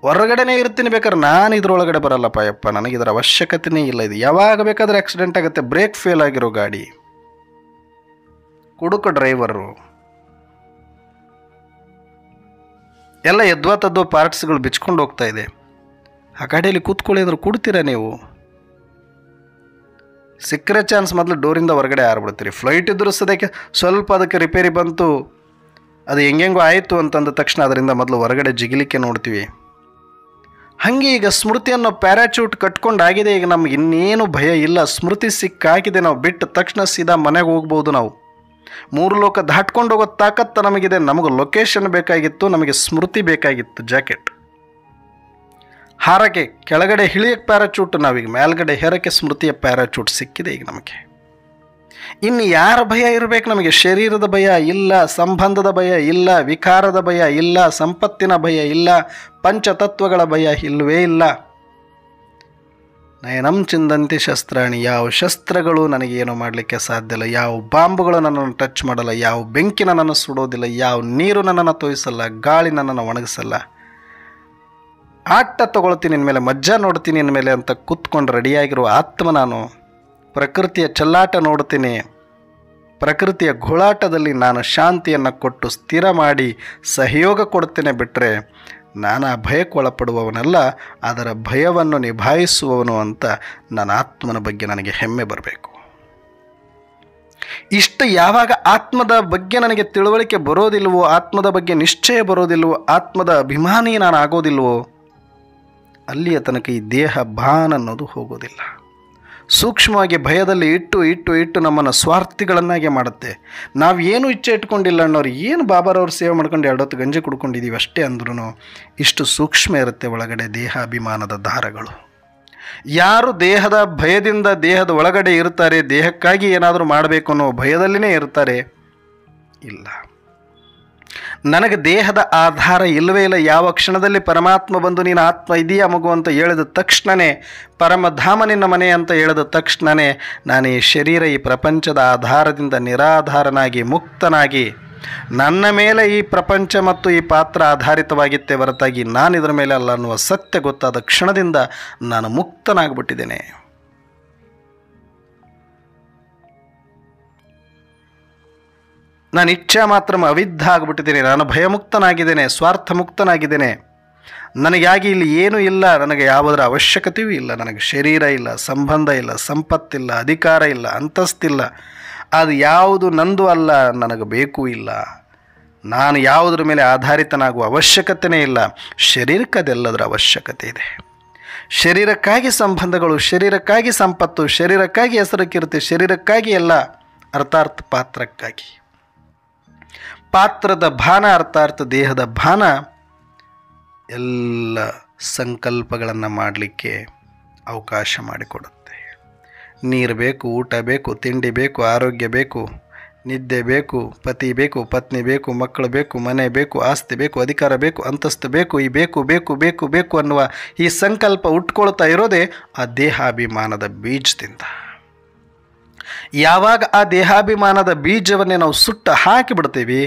ಹೊರಗಡೆನೇ ಇರ್ತೀನಿ. ಬೇಕಾದ್ರೆ ನಾನು ಇದ್ರೊಳಗಡೆ ಬರಲ್ಲಪ್ಪ ಯಪ್ಪ, ನನಗೆ ಇದರ ಅವಶ್ಯಕತೆಯೇ ಇಲ್ಲ. ಇದು ಯಾವಾಗ ಬೇಕಾದರೆ ಆಕ್ಸಿಡೆಂಟ್ ಆಗುತ್ತೆ. ಬ್ರೇಕ್ ಫೇಲ್ ಆಗಿರೋ ಗಾಡಿ, ಕುಡುಕ ಡ್ರೈವರು, ಎಲ್ಲ ಎದ್ವಾ ತದ್ವಾ ಪಾರ್ಟ್ಸ್ಗಳು ಬಿಚ್ಕೊಂಡು ಹೋಗ್ತಾ ಇದೆ. ಆ ಗಾಡಿಯಲ್ಲಿ ಕೂತ್ಕೊಳ್ಳಿ ಅಂದ್ರೆ ಕೂಡ್ತೀರಾ ನೀವು? ಸಿಕ್ಕರೆ ಚಾನ್ಸ್ ಮೊದಲು ಡೋರಿಂದ ಹೊರಗಡೆ ಹಾರ್ಬಿಡ್ತೀರಿ. ಫ್ಲೈಟ್ ಇದ್ರೂ ಸದ್ಯಕ್ಕೆ ಸ್ವಲ್ಪ ಅದಕ್ಕೆ ರಿಪೇರಿ ಬಂತು, ಅದು ಹೆಂಗೆಂಗೋ ಆಯಿತು ಅಂತಂದ ತಕ್ಷಣ ಅದರಿಂದ ಮೊದಲು ಹೊರಗಡೆ ಜಿಗಿಲಿಕ್ಕೆ ನೋಡ್ತೀವಿ. ಹಾಗೆ ಈಗ ಸ್ಮೃತಿಯನ್ನು ಪ್ಯಾರಾಚೂಟ್ ಕಟ್ಕೊಂಡಾಗಿದೆ. ಈಗ ನಮ್ಗೆ ಇನ್ನೇನು ಭಯ ಇಲ್ಲ. ಸ್ಮೃತಿ ಸಿಕ್ಕಾಗಿದೆ, ನಾವು ಬಿಟ್ಟ ತಕ್ಷಣ ಸೀದಾ ಮನೆಗೆ ಹೋಗ್ಬೋದು. ನಾವು ಮೂರು ಲೋಕ ದಾಟ್ಕೊಂಡು ಹೋಗೋ ತಾಕತ್ತು ನಮಗಿದೆ. ನಮಗೆ ಲೊಕೇಶನ್ ಬೇಕಾಗಿತ್ತು, ನಮಗೆ ಸ್ಮೃತಿ ಬೇಕಾಗಿತ್ತು. ಜಾಕೆಟ್ ಹಾರಕ್ಕೆ ಕೆಳಗಡೆ ಇಳಿಯಕ್ಕೆ ಪ್ಯಾರಾಚೂಟ್, ನಾವೀಗ ಮೇಲ್ಗಡೆ ಹೇರಕ್ಕೆ ಸ್ಮೃತಿಯ ಪ್ಯಾರಾಚೂಟ್ ಸಿಕ್ಕಿದೆ ಈಗ ನಮಗೆ. ಇನ್ನು ಯಾರ ಭಯ ಇರಬೇಕು ನಮಗೆ? ಶರೀರದ ಭಯ ಇಲ್ಲ, ಸಂಬಂಧದ ಭಯ ಇಲ್ಲ, ವಿಕಾರದ ಭಯ ಇಲ್ಲ, ಸಂಪತ್ತಿನ ಭಯ ಇಲ್ಲ, ಪಂಚತತ್ವಗಳ ಭಯ ಇಲ್ಲವೇ ಇಲ್ಲ. ನಯನಂ ಚಿಂದಂತಿ ಶಸ್ತ್ರಾಣಿ, ಯಾವ ಶಸ್ತ್ರಗಳು ನನಗೇನು ಮಾಡಲಿಕ್ಕೆ ಸಾಧ್ಯ ಇಲ್ಲ, ಯಾವ ಬಾಂಬುಗಳು ನನ್ನನ್ನು ಟಚ್ ಮಾಡಲ್ಲ, ಯಾವ ಬೆಂಕಿ ನನ್ನನ್ನು ಸುಡೋದಿಲ್ಲ, ಯಾವ ನೀರು ನನ್ನನ್ನು ತೋಯಿಸಲ್ಲ, ಗಾಳಿ ನನ್ನನ್ನು ಒಣಗಿಸಲ್ಲ. ಆಟ ತಗೊಳ್ತೀನಿ ಇನ್ಮೇಲೆ, ಮಜ್ಜಾ ನೋಡ್ತೀನಿ ಇನ್ಮೇಲೆ ಅಂತ ಕೂತ್ಕೊಂಡು ರೆಡಿಯಾಗಿರುವ ಆತ್ಮ ನಾನು. ಪ್ರಕೃತಿಯ ಚೆಲ್ಲಾಟ ನೋಡ್ತೀನಿ, ಪ್ರಕೃತಿಯ ಘೋಳಾಟದಲ್ಲಿ ನಾನು ಶಾಂತಿಯನ್ನು ಕೊಟ್ಟು ಸ್ಥಿರ ಮಾಡಿ ಸಹಯೋಗ ಕೊಡ್ತೇನೆ. ಬಿಟ್ಟರೆ ನಾನು ಆ ಭಯಕ್ಕೆ ಒಳಪಡುವವನಲ್ಲ, ಅದರ ಭಯವನ್ನು ನಿಭಾಯಿಸುವವನು ಅಂತ ನನ್ನ ಆತ್ಮನ ಬಗ್ಗೆ ನನಗೆ ಹೆಮ್ಮೆ ಬರಬೇಕು. ಇಷ್ಟು ಯಾವಾಗ ಆತ್ಮದ ಬಗ್ಗೆ ನನಗೆ ತಿಳುವಳಿಕೆ ಬರೋದಿಲ್ವೋ, ಆತ್ಮದ ಬಗ್ಗೆ ನಿಶ್ಚಯ ಬರೋದಿಲ್ವೋ, ಆತ್ಮದ ಅಭಿಮಾನಿ ನಾನು ಆಗೋದಿಲ್ವೋ, ಅಲ್ಲಿಯ ತನಕ ಈ ದೇಹ ಭಾನ ಅನ್ನೋದು ಹೋಗೋದಿಲ್ಲ. ಸೂಕ್ಷ್ಮವಾಗಿ ಭಯದಲ್ಲಿ ಇಟ್ಟು ನಮ್ಮನ್ನು ಸ್ವಾರ್ಥಿಗಳನ್ನಾಗೆ ಮಾಡುತ್ತೆ. ನಾವು ಏನು ಇಚ್ಛೆ ಇಟ್ಕೊಂಡಿಲ್ಲ ಅನ್ನೋರು, ಏನು ಬಾಬಾರವ್ರು ಸೇವೆ ಮಾಡ್ಕೊಂಡು 2 ಹೊತ್ತು ಗಂಜಿ ಕುಡ್ಕೊಂಡಿದ್ದೀವಿ ಅಷ್ಟೇ ಅಂದ್ರೂ ಇಷ್ಟು ಸೂಕ್ಷ್ಮ ಇರುತ್ತೆ ಒಳಗಡೆ ದೇಹಾಭಿಮಾನದ ದಾರಗಳು. ಯಾರು ದೇಹದ ಭಯದಿಂದ ದೇಹದ ಒಳಗಡೆ ಇರ್ತಾರೆ, ದೇಹಕ್ಕಾಗಿ ಏನಾದರೂ ಮಾಡಬೇಕು ಅನ್ನೋ ಭಯದಲ್ಲಿನೇ ಇರ್ತಾರೆ, ಇಲ್ಲ. ನನಗೆ ದೇಹದ ಆಧಾರ ಇಲ್ಲವೇ ಇಲ್ಲ. ಯಾವ ಕ್ಷಣದಲ್ಲಿ ಪರಮಾತ್ಮ ಬಂದು ನೀನು ಆತ್ಮ ಇದೆಯಾ ಮಗು ಅಂತ ಹೇಳಿದ ತಕ್ಷಣವೇ, ಪರಮಧಾಮ ನಿನ್ನ ಮನೆ ಅಂತ ಹೇಳಿದ ತಕ್ಷಣವೇ ನಾನು ಈ ಶರೀರ, ಈ ಪ್ರಪಂಚದ ಆಧಾರದಿಂದ ನಿರಾಧಾರನಾಗಿ ಮುಕ್ತನಾಗಿ, ನನ್ನ ಮೇಲೆ ಈ ಪ್ರಪಂಚ ಮತ್ತು ಈ ಪಾತ್ರ ಆಧಾರಿತವಾಗಿತ್ತೇ ಹೊರತಾಗಿ ನಾನು ಇದರ ಮೇಲೆ ಅಲ್ಲ ಅನ್ನುವ ಸತ್ಯ ಗೊತ್ತಾದ ಕ್ಷಣದಿಂದ ನಾನು ಮುಕ್ತನಾಗ್ಬಿಟ್ಟಿದ್ದೇನೆ. ನಾನು ಇಚ್ಛಾ ಮಾತ್ರ ಅವಿದ್ಧ ಆಗಿಬಿಟ್ಟಿದ್ದೇನೆ. ನಾನು ಭಯಮುಕ್ತನಾಗಿದ್ದೇನೆ, ಸ್ವಾರ್ಥ ಮುಕ್ತನಾಗಿದ್ದೇನೆ. ನನಗಾಗಿ ಇಲ್ಲಿ ಏನೂ ಇಲ್ಲ, ನನಗೆ ಯಾವುದರ ಅವಶ್ಯಕತೆಯೂ ಇಲ್ಲ. ನನಗೆ ಶರೀರ ಇಲ್ಲ, ಸಂಬಂಧ ಇಲ್ಲ, ಸಂಪತ್ತಿಲ್ಲ, ಅಧಿಕಾರ ಇಲ್ಲ, ಅಂತಸ್ತಿಲ್ಲ. ಅದು ಯಾವುದು ನಂದು ಅಲ್ಲ, ನನಗೆ ಬೇಕೂ ಇಲ್ಲ. ನಾನು ಯಾವುದರ ಮೇಲೆ ಆಧಾರಿತನಾಗುವ ಅವಶ್ಯಕತೆಯೇ ಇಲ್ಲ. ಶರೀರಕ್ಕೆ ಅದೆಲ್ಲದರ ಅವಶ್ಯಕತೆ ಇದೆ. ಶರೀರಕ್ಕಾಗಿ ಸಂಬಂಧಗಳು, ಶರೀರಕ್ಕಾಗಿ ಸಂಪತ್ತು, ಶರೀರಕ್ಕಾಗಿ ಹೆಸರು ಕೀರ್ತಿ, ಶರೀರಕ್ಕಾಗಿ ಎಲ್ಲ, ಅರ್ಥಾರ್ಥ ಪಾತ್ರಕ್ಕಾಗಿ. ಪಾತ್ರದ ಭಾನ ಅರ್ಥಾರ್ಥ ದೇಹದ ಭಾನ ಎಲ್ಲ ಸಂಕಲ್ಪಗಳನ್ನು ಮಾಡಲಿಕ್ಕೆ ಅವಕಾಶ ಮಾಡಿಕೊಡುತ್ತೆ. ನೀರು ಬೇಕು, ಊಟ ಬೇಕು, ತಿಂಡಿ ಬೇಕು, ಆರೋಗ್ಯ ಬೇಕು, ನಿದ್ದೆ ಬೇಕು, ಪತಿ ಬೇಕು, ಪತ್ನಿ ಬೇಕು, ಮಕ್ಕಳು ಬೇಕು, ಮನೆ ಬೇಕು, ಆಸ್ತಿ ಬೇಕು, ಅಧಿಕಾರ ಬೇಕು, ಅಂತಸ್ತು ಬೇಕು, ಈ ಬೇಕು ಬೇಕು ಬೇಕು ಬೇಕು ಅನ್ನುವ ಈ ಸಂಕಲ್ಪ ಉಟ್ಕೊಳ್ತಾ ಇರೋದೇ ಆ ದೇಹಾಭಿಮಾನದ ಬೀಜದಿಂದ. ಯಾವಾಗ ಆ ದೇಹಾಭಿಮಾನದ ಬೀಜವನ್ನೇ ನಾವು ಸುಟ್ಟು ಹಾಕಿಬಿಡ್ತೀವಿ,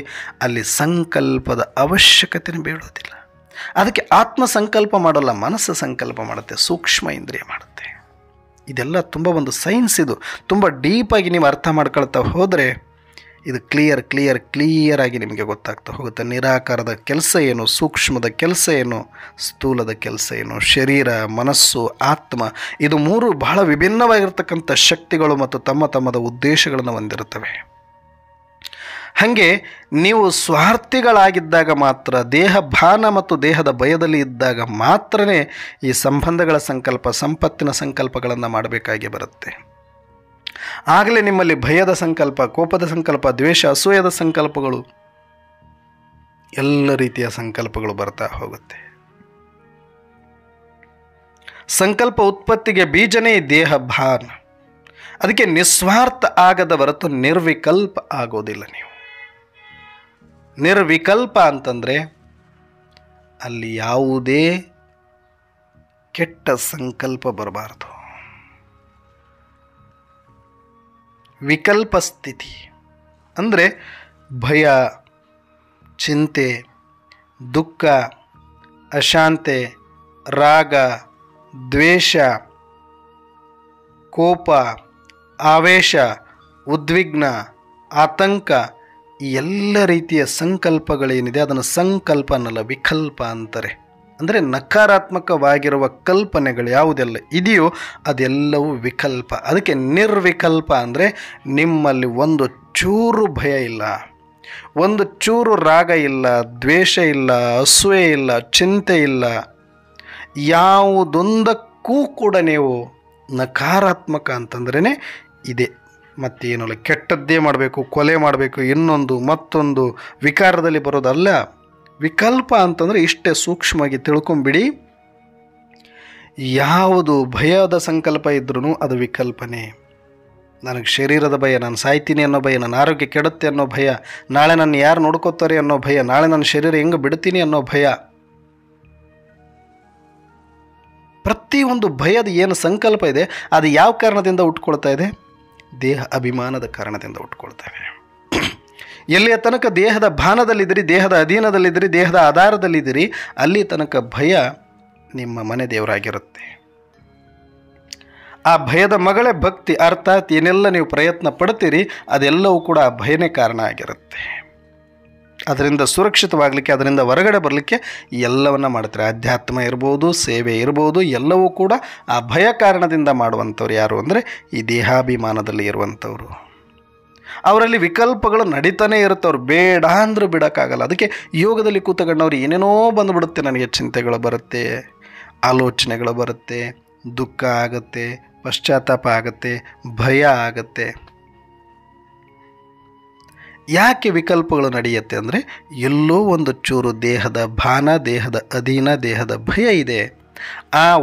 ಅಲ್ಲಿ ಸಂಕಲ್ಪದ ಅವಶ್ಯಕತೆ ಬೀಳೋದಿಲ್ಲ. ಅದಕ್ಕೆ ಆತ್ಮ ಸಂಕಲ್ಪ ಮಾಡೋಲ್ಲ, ಮನಸ್ಸು ಸಂಕಲ್ಪ ಮಾಡುತ್ತೆ, ಸೂಕ್ಷ್ಮ ಇಂದ್ರಿಯ ಮಾಡುತ್ತೆ. ಇದೆಲ್ಲ ತುಂಬ ಒಂದು ಸೈನ್ಸ್. ಇದು ತುಂಬ ಡೀಪಾಗಿ ನೀವು ಅರ್ಥ ಮಾಡ್ಕೊಳ್ತಾ ಹೋದರೆ ಇದು ಕ್ಲಿಯರ್ ಆಗಿ ನಿಮಗೆ ಗೊತ್ತಾಗ್ತಾ ಹೋಗುತ್ತೆ. ನಿರಾಕಾರದ ಕೆಲಸ ಏನು, ಸೂಕ್ಷ್ಮದ ಕೆಲಸ ಏನು, ಸ್ಥೂಲದ ಕೆಲಸ ಏನು, ಶರೀರ, ಮನಸ್ಸು, ಆತ್ಮ, ಇದು 3 ಬಹಳ ವಿಭಿನ್ನವಾಗಿರ್ತಕ್ಕಂಥ ಶಕ್ತಿಗಳು ಮತ್ತು ತಮ್ಮದ ಉದ್ದೇಶಗಳನ್ನು ಹೊಂದಿರುತ್ತವೆ. ಹಾಗೆ ನೀವು ಸ್ವಾರ್ಥಿಗಳಾಗಿದ್ದಾಗ ಮಾತ್ರ, ದೇಹ ಭಾನ ಮತ್ತು ದೇಹದ ಭಯದಲ್ಲಿ ಇದ್ದಾಗ ಮಾತ್ರನೇ ಈ ಸಂಬಂಧಗಳ ಸಂಕಲ್ಪ, ಸಂಪತ್ತಿನ ಸಂಕಲ್ಪಗಳನ್ನು ಮಾಡಬೇಕಾಗಿ ಬರುತ್ತೆ. ಆಗಲೇ ನಿಮ್ಮಲ್ಲಿ ಭಯದ ಸಂಕಲ್ಪ, ಕೋಪದ ಸಂಕಲ್ಪ, ದ್ವೇಷ, ಅಸೂಯದ ಸಂಕಲ್ಪಗಳು, ಎಲ್ಲ ರೀತಿಯ ಸಂಕಲ್ಪಗಳು ಬರ್ತಾ ಹೋಗುತ್ತೆ. ಸಂಕಲ್ಪ ಉತ್ಪತ್ತಿಗೆ ಬೀಜನೇ ದೇಹ ಭಾನ. ಅದಕ್ಕೆ ನಿಸ್ವಾರ್ಥ ಆಗದ ಹೊರತು ನಿರ್ವಿಕಲ್ಪ ಆಗೋದಿಲ್ಲ. ನೀವು ನಿರ್ವಿಕಲ್ಪ ಅಂತಂದರೆ ಅಲ್ಲಿ ಯಾವುದೇ ಕೆಟ್ಟ ಸಂಕಲ್ಪ ಬರಬಾರದು. ವಿಕಲ್ಪ ಸ್ಥಿತಿ ಅಂದರೆ ಭಯ, ಚಿಂತೆ, ದುಃಖ, ಅಶಾಂತಿ, ರಾಗ, ದ್ವೇಷ, ಕೋಪ, ಆವೇಶ, ಉದ್ವಿಗ್ನ, ಆತಂಕ, ಈ ಎಲ್ಲ ರೀತಿಯ ಸಂಕಲ್ಪಗಳೇನಿದೆ ಅದನ್ನು ಸಂಕಲ್ಪ ಅನ್ನಲ್ಲ, ವಿಕಲ್ಪ ಅಂತಾರೆ. ಅಂದರೆ ನಕಾರಾತ್ಮಕವಾಗಿರುವ ಕಲ್ಪನೆಗಳು ಯಾವುದೆಲ್ಲ ಇದೆಯೋ ಅದೆಲ್ಲವೂ ವಿಕಲ್ಪ. ಅದಕ್ಕೆ ನಿರ್ವಿಕಲ್ಪ ಅಂದರೆ ನಿಮ್ಮಲ್ಲಿ ಒಂದು ಚೂರು ಭಯ ಇಲ್ಲ, ಒಂದು ಚೂರು ರಾಗ ಇಲ್ಲ, ದ್ವೇಷ ಇಲ್ಲ, ಅಸೂಯೆ ಇಲ್ಲ, ಚಿಂತೆ ಇಲ್ಲ, ಯಾವುದೊಂದಕ್ಕೂ ಕೂಡ ನೀವು ನಕಾರಾತ್ಮಕ ಅಂತಂದ್ರೇ ಇದೆ. ಮತ್ತೇನಲ್ಲ ಕೆಟ್ಟದ್ದೇ ಮಾಡಬೇಕು, ಕೊಲೆ ಮಾಡಬೇಕು, ಇನ್ನೊಂದು ಮತ್ತೊಂದು ವಿಕಾರದಲ್ಲಿ ಬರೋದಲ್ಲ. ವಿಕಲ್ಪ ಅಂತಂದರೆ ಇಷ್ಟೇ ಸೂಕ್ಷ್ಮವಾಗಿ ತಿಳ್ಕೊಂಬಿಡಿ. ಯಾವುದು ಭಯದ ಸಂಕಲ್ಪ ಇದ್ರೂ ಅದು ವಿಕಲ್ಪನೆ. ನನಗೆ ಶರೀರದ ಭಯ, ನಾನು ಸಾಯ್ತೀನಿ ಅನ್ನೋ ಭಯ, ನನ್ನ ಆರೋಗ್ಯ ಕೆಡುತ್ತೆ ಅನ್ನೋ ಭಯ, ನಾಳೆ ನನ್ನ ಯಾರು ನೋಡ್ಕೋತಾರೆ ಅನ್ನೋ ಭಯ, ನಾಳೆ ನನ್ನ ಶರೀರ ಹೆಂಗೆ ಬಿಡ್ತೀನಿ ಅನ್ನೋ ಭಯ, ಪ್ರತಿಯೊಂದು ಭಯದ ಏನು ಸಂಕಲ್ಪ ಇದೆ ಅದು ಯಾವ ಕಾರಣದಿಂದ ಹುಟ್ಕೊಳ್ತಾ ಇದೆ? ದೇಹ ಅಭಿಮಾನದ ಕಾರಣದಿಂದ ಹುಟ್ಕೊಳ್ತವೆ. ಎಲ್ಲಿಯ ತನಕ ದೇಹದ ಭಾನದಲ್ಲಿದ್ದೀರಿ, ದೇಹದ ಅಧೀನದಲ್ಲಿದ್ದೀರಿ, ದೇಹದ ಆಧಾರದಲ್ಲಿದ್ದೀರಿ, ಅಲ್ಲಿ ತನಕ ಭಯ ನಿಮ್ಮ ಮನೆ ದೇವರಾಗಿರುತ್ತೆ. ಆ ಭಯದ ಮಗಳೇ ಭಕ್ತಿ. ಅರ್ಥಾತ್ ಏನೆಲ್ಲ ನೀವು ಪ್ರಯತ್ನ ಪಡ್ತೀರಿ ಅದೆಲ್ಲವೂ ಕೂಡ ಆ ಭಯನೇ ಕಾರಣ ಆಗಿರುತ್ತೆ. ಅದರಿಂದ ಸುರಕ್ಷಿತವಾಗಲಿಕ್ಕೆ, ಅದರಿಂದ ಹೊರಗಡೆ ಬರಲಿಕ್ಕೆ ಎಲ್ಲವನ್ನ ಮಾಡ್ತಾರೆ. ಅಧ್ಯಾತ್ಮ ಇರ್ಬೋದು, ಸೇವೆ ಇರ್ಬೋದು, ಎಲ್ಲವೂ ಕೂಡ ಆ ಭಯ ಕಾರಣದಿಂದ ಮಾಡುವಂಥವ್ರು ಯಾರು ಅಂದರೆ ಈ ದೇಹಾಭಿಮಾನದಲ್ಲಿ ಇರುವಂಥವ್ರು. ಅವರಲ್ಲಿ ವಿಕಲ್ಪಗಳು ನಡೀತಾನೆ ಇರುತ್ತವ್ರು, ಬೇಡ ಅಂದರೂ ಬಿಡೋಕ್ಕಾಗಲ್ಲ. ಅದಕ್ಕೆ ಯೋಗದಲ್ಲಿ ಕೂತಗೊಂಡವ್ರು ಏನೇನೋ ಬಂದುಬಿಡುತ್ತೆ, ನನಗೆ ಚಿಂತೆಗಳು ಬರುತ್ತೆ, ಆಲೋಚನೆಗಳು ಬರುತ್ತೆ, ದುಃಖ ಆಗುತ್ತೆ, ಪಶ್ಚಾತ್ತಾಪ ಆಗುತ್ತೆ, ಭಯ ಆಗುತ್ತೆ. ಯಾಕೆ ವಿಕಲ್ಪಗಳು ನಡೆಯುತ್ತೆ ಅಂದರೆ ಎಲ್ಲೋ ಒಂದು ಚೂರು ದೇಹದ ಭಾನ, ದೇಹದ ಅಧೀನ, ದೇಹದ ಭಯ ಇದೆ.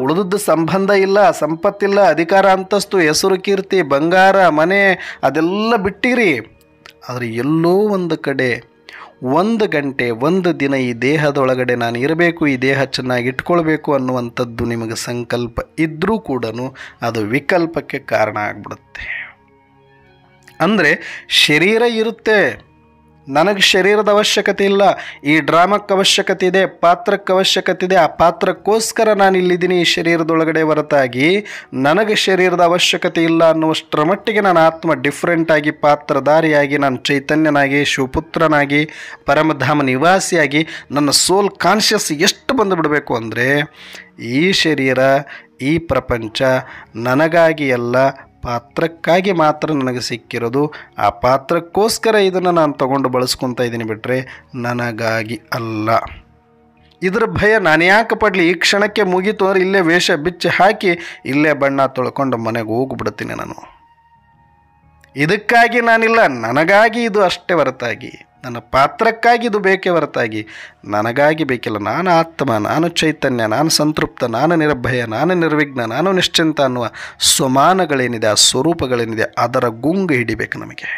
ಉಳಿದದ್ದು ಸಂಬಂಧ ಇಲ್ಲ, ಸಂಪತ್ತಿಲ್ಲ, ಅಧಿಕಾರ, ಅಂತಸ್ತು, ಹೆಸರು, ಕೀರ್ತಿ, ಬಂಗಾರ, ಮನೆ ಅದೆಲ್ಲ ಬಿಟ್ಟಿರಿ. ಆದರೆ ಎಲ್ಲೋ ಒಂದು ಕಡೆ 1 ಗಂಟೆ 1 ದಿನ ಈ ದೇಹದೊಳಗಡೆ ನಾನು ಇರಬೇಕು, ಈ ದೇಹ ಚೆನ್ನಾಗಿ ಇಟ್ಕೊಳ್ಬೇಕು ಅನ್ನುವಂಥದ್ದು ನಿಮಗೆ ಸಂಕಲ್ಪ ಇದ್ದರೂ ಕೂಡ ಅದು ವಿಕಲ್ಪಕ್ಕೆ ಕಾರಣ ಆಗ್ಬಿಡುತ್ತೆ. ಅಂದರೆ ಶರೀರ ಇರುತ್ತೆ, ನನಗೆ ಶರೀರದ ಅವಶ್ಯಕತೆ ಇಲ್ಲ, ಈ ಡ್ರಾಮಕ್ಕೆ ಅವಶ್ಯಕತೆ ಇದೆ, ಪಾತ್ರಕ್ಕೆ ಅವಶ್ಯಕತೆ ಇದೆ, ಆ ಪಾತ್ರಕ್ಕೋಸ್ಕರ ನಾನು ಇಲ್ಲಿದ್ದೀನಿ ಈ ಶರೀರದೊಳಗಡೆ ಹೊರತಾಗಿ ನನಗೆ ಶರೀರದ ಅವಶ್ಯಕತೆ ಇಲ್ಲ ಅನ್ನುವಷ್ಟರ ಮಟ್ಟಿಗೆ ನಾನು ಆತ್ಮ ಡಿಫ್ರೆಂಟಾಗಿ, ಪಾತ್ರಧಾರಿಯಾಗಿ, ನಾನು ಚೈತನ್ಯನಾಗಿ, ಶಿವಪುತ್ರನಾಗಿ, ಪರಮಧಾಮ ನಿವಾಸಿಯಾಗಿ ನನ್ನ ಸೋಲ್ ಕಾನ್ಷಿಯಸ್ ಎಷ್ಟು ಬಂದು ಬಿಡಬೇಕು ಅಂದರೆ ಈ ಶರೀರ, ಈ ಪ್ರಪಂಚ ನನಗಾಗಿ ಅಲ್ಲ, ಪಾತ್ರಕ್ಕಾಗಿ ಮಾತ್ರ ನನಗೆ ಸಿಕ್ಕಿರೋದು. ಆ ಪಾತ್ರಕ್ಕೋಸ್ಕರ ಇದನ್ನು ನಾನು ತಗೊಂಡು ಬಳಸ್ಕೊತಾ ಇದ್ದೀನಿ, ಬಿಟ್ಟರೆ ನನಗಾಗಿ ಅಲ್ಲ. ಇದರ ಭಯ ನಾನು ಯಾಕೆ ಪಡಲಿ? ಈ ಕ್ಷಣಕ್ಕೆ ಮುಗೀತು ಅಂದರೆ ಇಲ್ಲೇ ವೇಷ ಬಿಚ್ಚಿ ಹಾಕಿ ಇಲ್ಲೇ ಬಣ್ಣ ತೊಳ್ಕೊಂಡು ಮನೆಗೆ ಹೋಗ್ಬಿಡ್ತೀನಿ ನಾನು. ಇದಕ್ಕಾಗಿ ನಾನಿಲ್ಲ, ನನಗಾಗಿ ಇದು ಅಷ್ಟೇ ಹೊರತಾಗಿ, ನನ್ನ ಪಾತ್ರಕ್ಕಾಗಿ ಇದು ಬೇಕೇ ಹೊರತಾಗಿ ನನಗಾಗಿ ಬೇಕಿಲ್ಲ. ನಾನು ಆತ್ಮ, ನಾನು ಚೈತನ್ಯ, ನಾನು ಸಂತೃಪ್ತ, ನಾನು ನಿರ್ಭಯ, ನಾನು ನಿರ್ವಿಘ್ನ, ನಾನು ನಿಶ್ಚಿಂತ ಅನ್ನುವ ಸ್ವಮಾನಗಳೇನಿದೆ, ಆ ಸ್ವರೂಪಗಳೇನಿದೆ ಅದರ ಗುಂಗು ಹಿಡಿಬೇಕು ನಮಗೆ.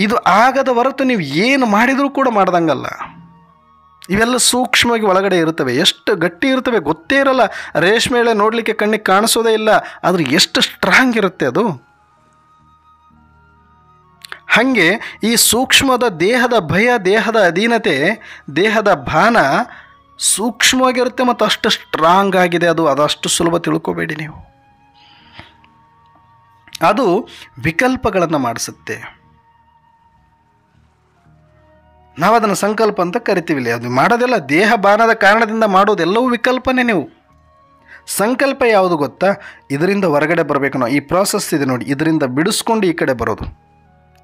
ಇದು ಆಗದ ಹೊರತು ನೀವು ಏನು ಮಾಡಿದರೂ ಕೂಡ ಮಾಡ್ದಂಗಲ್ಲ. ಇವೆಲ್ಲ ಸೂಕ್ಷ್ಮವಾಗಿ ಒಳಗಡೆ ಇರ್ತವೆ, ಎಷ್ಟು ಗಟ್ಟಿ ಇರ್ತವೆ ಗೊತ್ತೇ ಇರಲ್ಲ. ರೇಷ್ಮೆ ಎಳೆ ನೋಡಲಿಕ್ಕೆ ಕಣ್ಣಿಗೆ ಕಾಣಿಸೋದೇ ಇಲ್ಲ, ಆದರೆ ಎಷ್ಟು ಸ್ಟ್ರಾಂಗ್ ಇರುತ್ತೆ ಅದು. ಹಾಗೆ ಈ ಸೂಕ್ಷ್ಮದ ದೇಹದ ಭಯ, ದೇಹದ ಅಧೀನತೆ, ದೇಹದ ಭಾನ ಸೂಕ್ಷ್ಮವಾಗಿರುತ್ತೆ ಮತ್ತು ಅಷ್ಟು ಸ್ಟ್ರಾಂಗ್ ಆಗಿದೆ ಅದು. ಅದಷ್ಟು ಸುಲಭ ತಿಳ್ಕೊಬೇಡಿ ನೀವು. ಅದು ವಿಕಲ್ಪಗಳನ್ನು ಮಾಡಿಸುತ್ತೆ. ನಾವು ಅದನ್ನು ಸಂಕಲ್ಪ ಅಂತ ಕರಿತೀವಿ. ಅದು ಮಾಡೋದೆಲ್ಲ ದೇಹ ಬಾನದ ಕಾರಣದಿಂದ ಮಾಡೋದೆಲ್ಲವೂ ವಿಕಲ್ಪನೆ. ನೀವು ಸಂಕಲ್ಪ ಯಾವುದು ಗೊತ್ತಾ? ಇದರಿಂದ ಹೊರಗಡೆ ಬರಬೇಕು ನಾವು. ಈ ಪ್ರಾಸೆಸ್ ಇದೆ ನೋಡಿ, ಇದರಿಂದ ಬಿಡಿಸ್ಕೊಂಡು ಈ ಕಡೆ ಬರೋದು.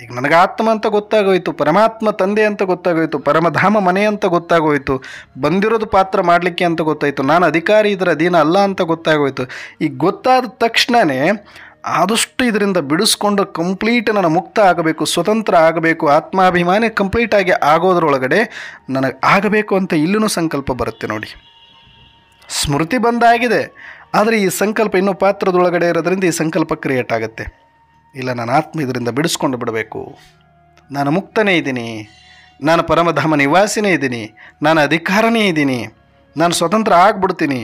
ಈಗ ನನಗೆ ಆತ್ಮ ಅಂತ ಗೊತ್ತಾಗೋಯ್ತು, ಪರಮಾತ್ಮ ತಂದೆ ಅಂತ ಗೊತ್ತಾಗೋಯ್ತು, ಪರಮಧಾಮ ಮನೆ ಅಂತ ಗೊತ್ತಾಗೋಯ್ತು, ಬಂದಿರೋದು ಪಾತ್ರ ಮಾಡಲಿಕ್ಕೆ ಅಂತ ಗೊತ್ತಾಯಿತು, ನಾನು ಅಧಿಕಾರಿ ಇದರ ಅಧೀನ ಅಲ್ಲ ಅಂತ ಗೊತ್ತಾಗೋಯ್ತು. ಈಗ ಗೊತ್ತಾದ ತಕ್ಷಣವೇ ಆದಷ್ಟು ಇದರಿಂದ ಬಿಡಿಸ್ಕೊಂಡು ಕಂಪ್ಲೀಟ್ ನಾನು ಮುಕ್ತ ಆಗಬೇಕು, ಸ್ವತಂತ್ರ ಆಗಬೇಕು, ಆತ್ಮಾಭಿಮಾನಿ ಕಂಪ್ಲೀಟಾಗಿ ಆಗೋದ್ರೊಳಗಡೆ ನನಗೆ ಆಗಬೇಕು ಅಂತ ಇಲ್ಲೂ ಸಂಕಲ್ಪ ಬರುತ್ತೆ ನೋಡಿ. ಸ್ಮೃತಿ ಬಂದಾಗಿದೆ, ಆದರೆ ಈ ಸಂಕಲ್ಪ ಇನ್ನೂ ಪಾತ್ರದೊಳಗಡೆ ಇರೋದ್ರಿಂದ ಈ ಸಂಕಲ್ಪ ಕ್ರಿಯೇಟ್ ಆಗುತ್ತೆ. ಇಲ್ಲ, ನಾನು ಆತ್ಮ ಇದರಿಂದ ಬಿಡಿಸ್ಕೊಂಡು ಬಿಡಬೇಕು, ನಾನು ಮುಕ್ತನೇ ಇದ್ದೀನಿ, ನಾನು ಪರಮಧಾಮ ನಿವಾಸಿನೇ ಇದ್ದೀನಿ, ನಾನು ಅಧಿಕಾರನೇ ಇದ್ದೀನಿ, ನಾನು ಸ್ವತಂತ್ರ ಆಗಿಬಿಡ್ತೀನಿ,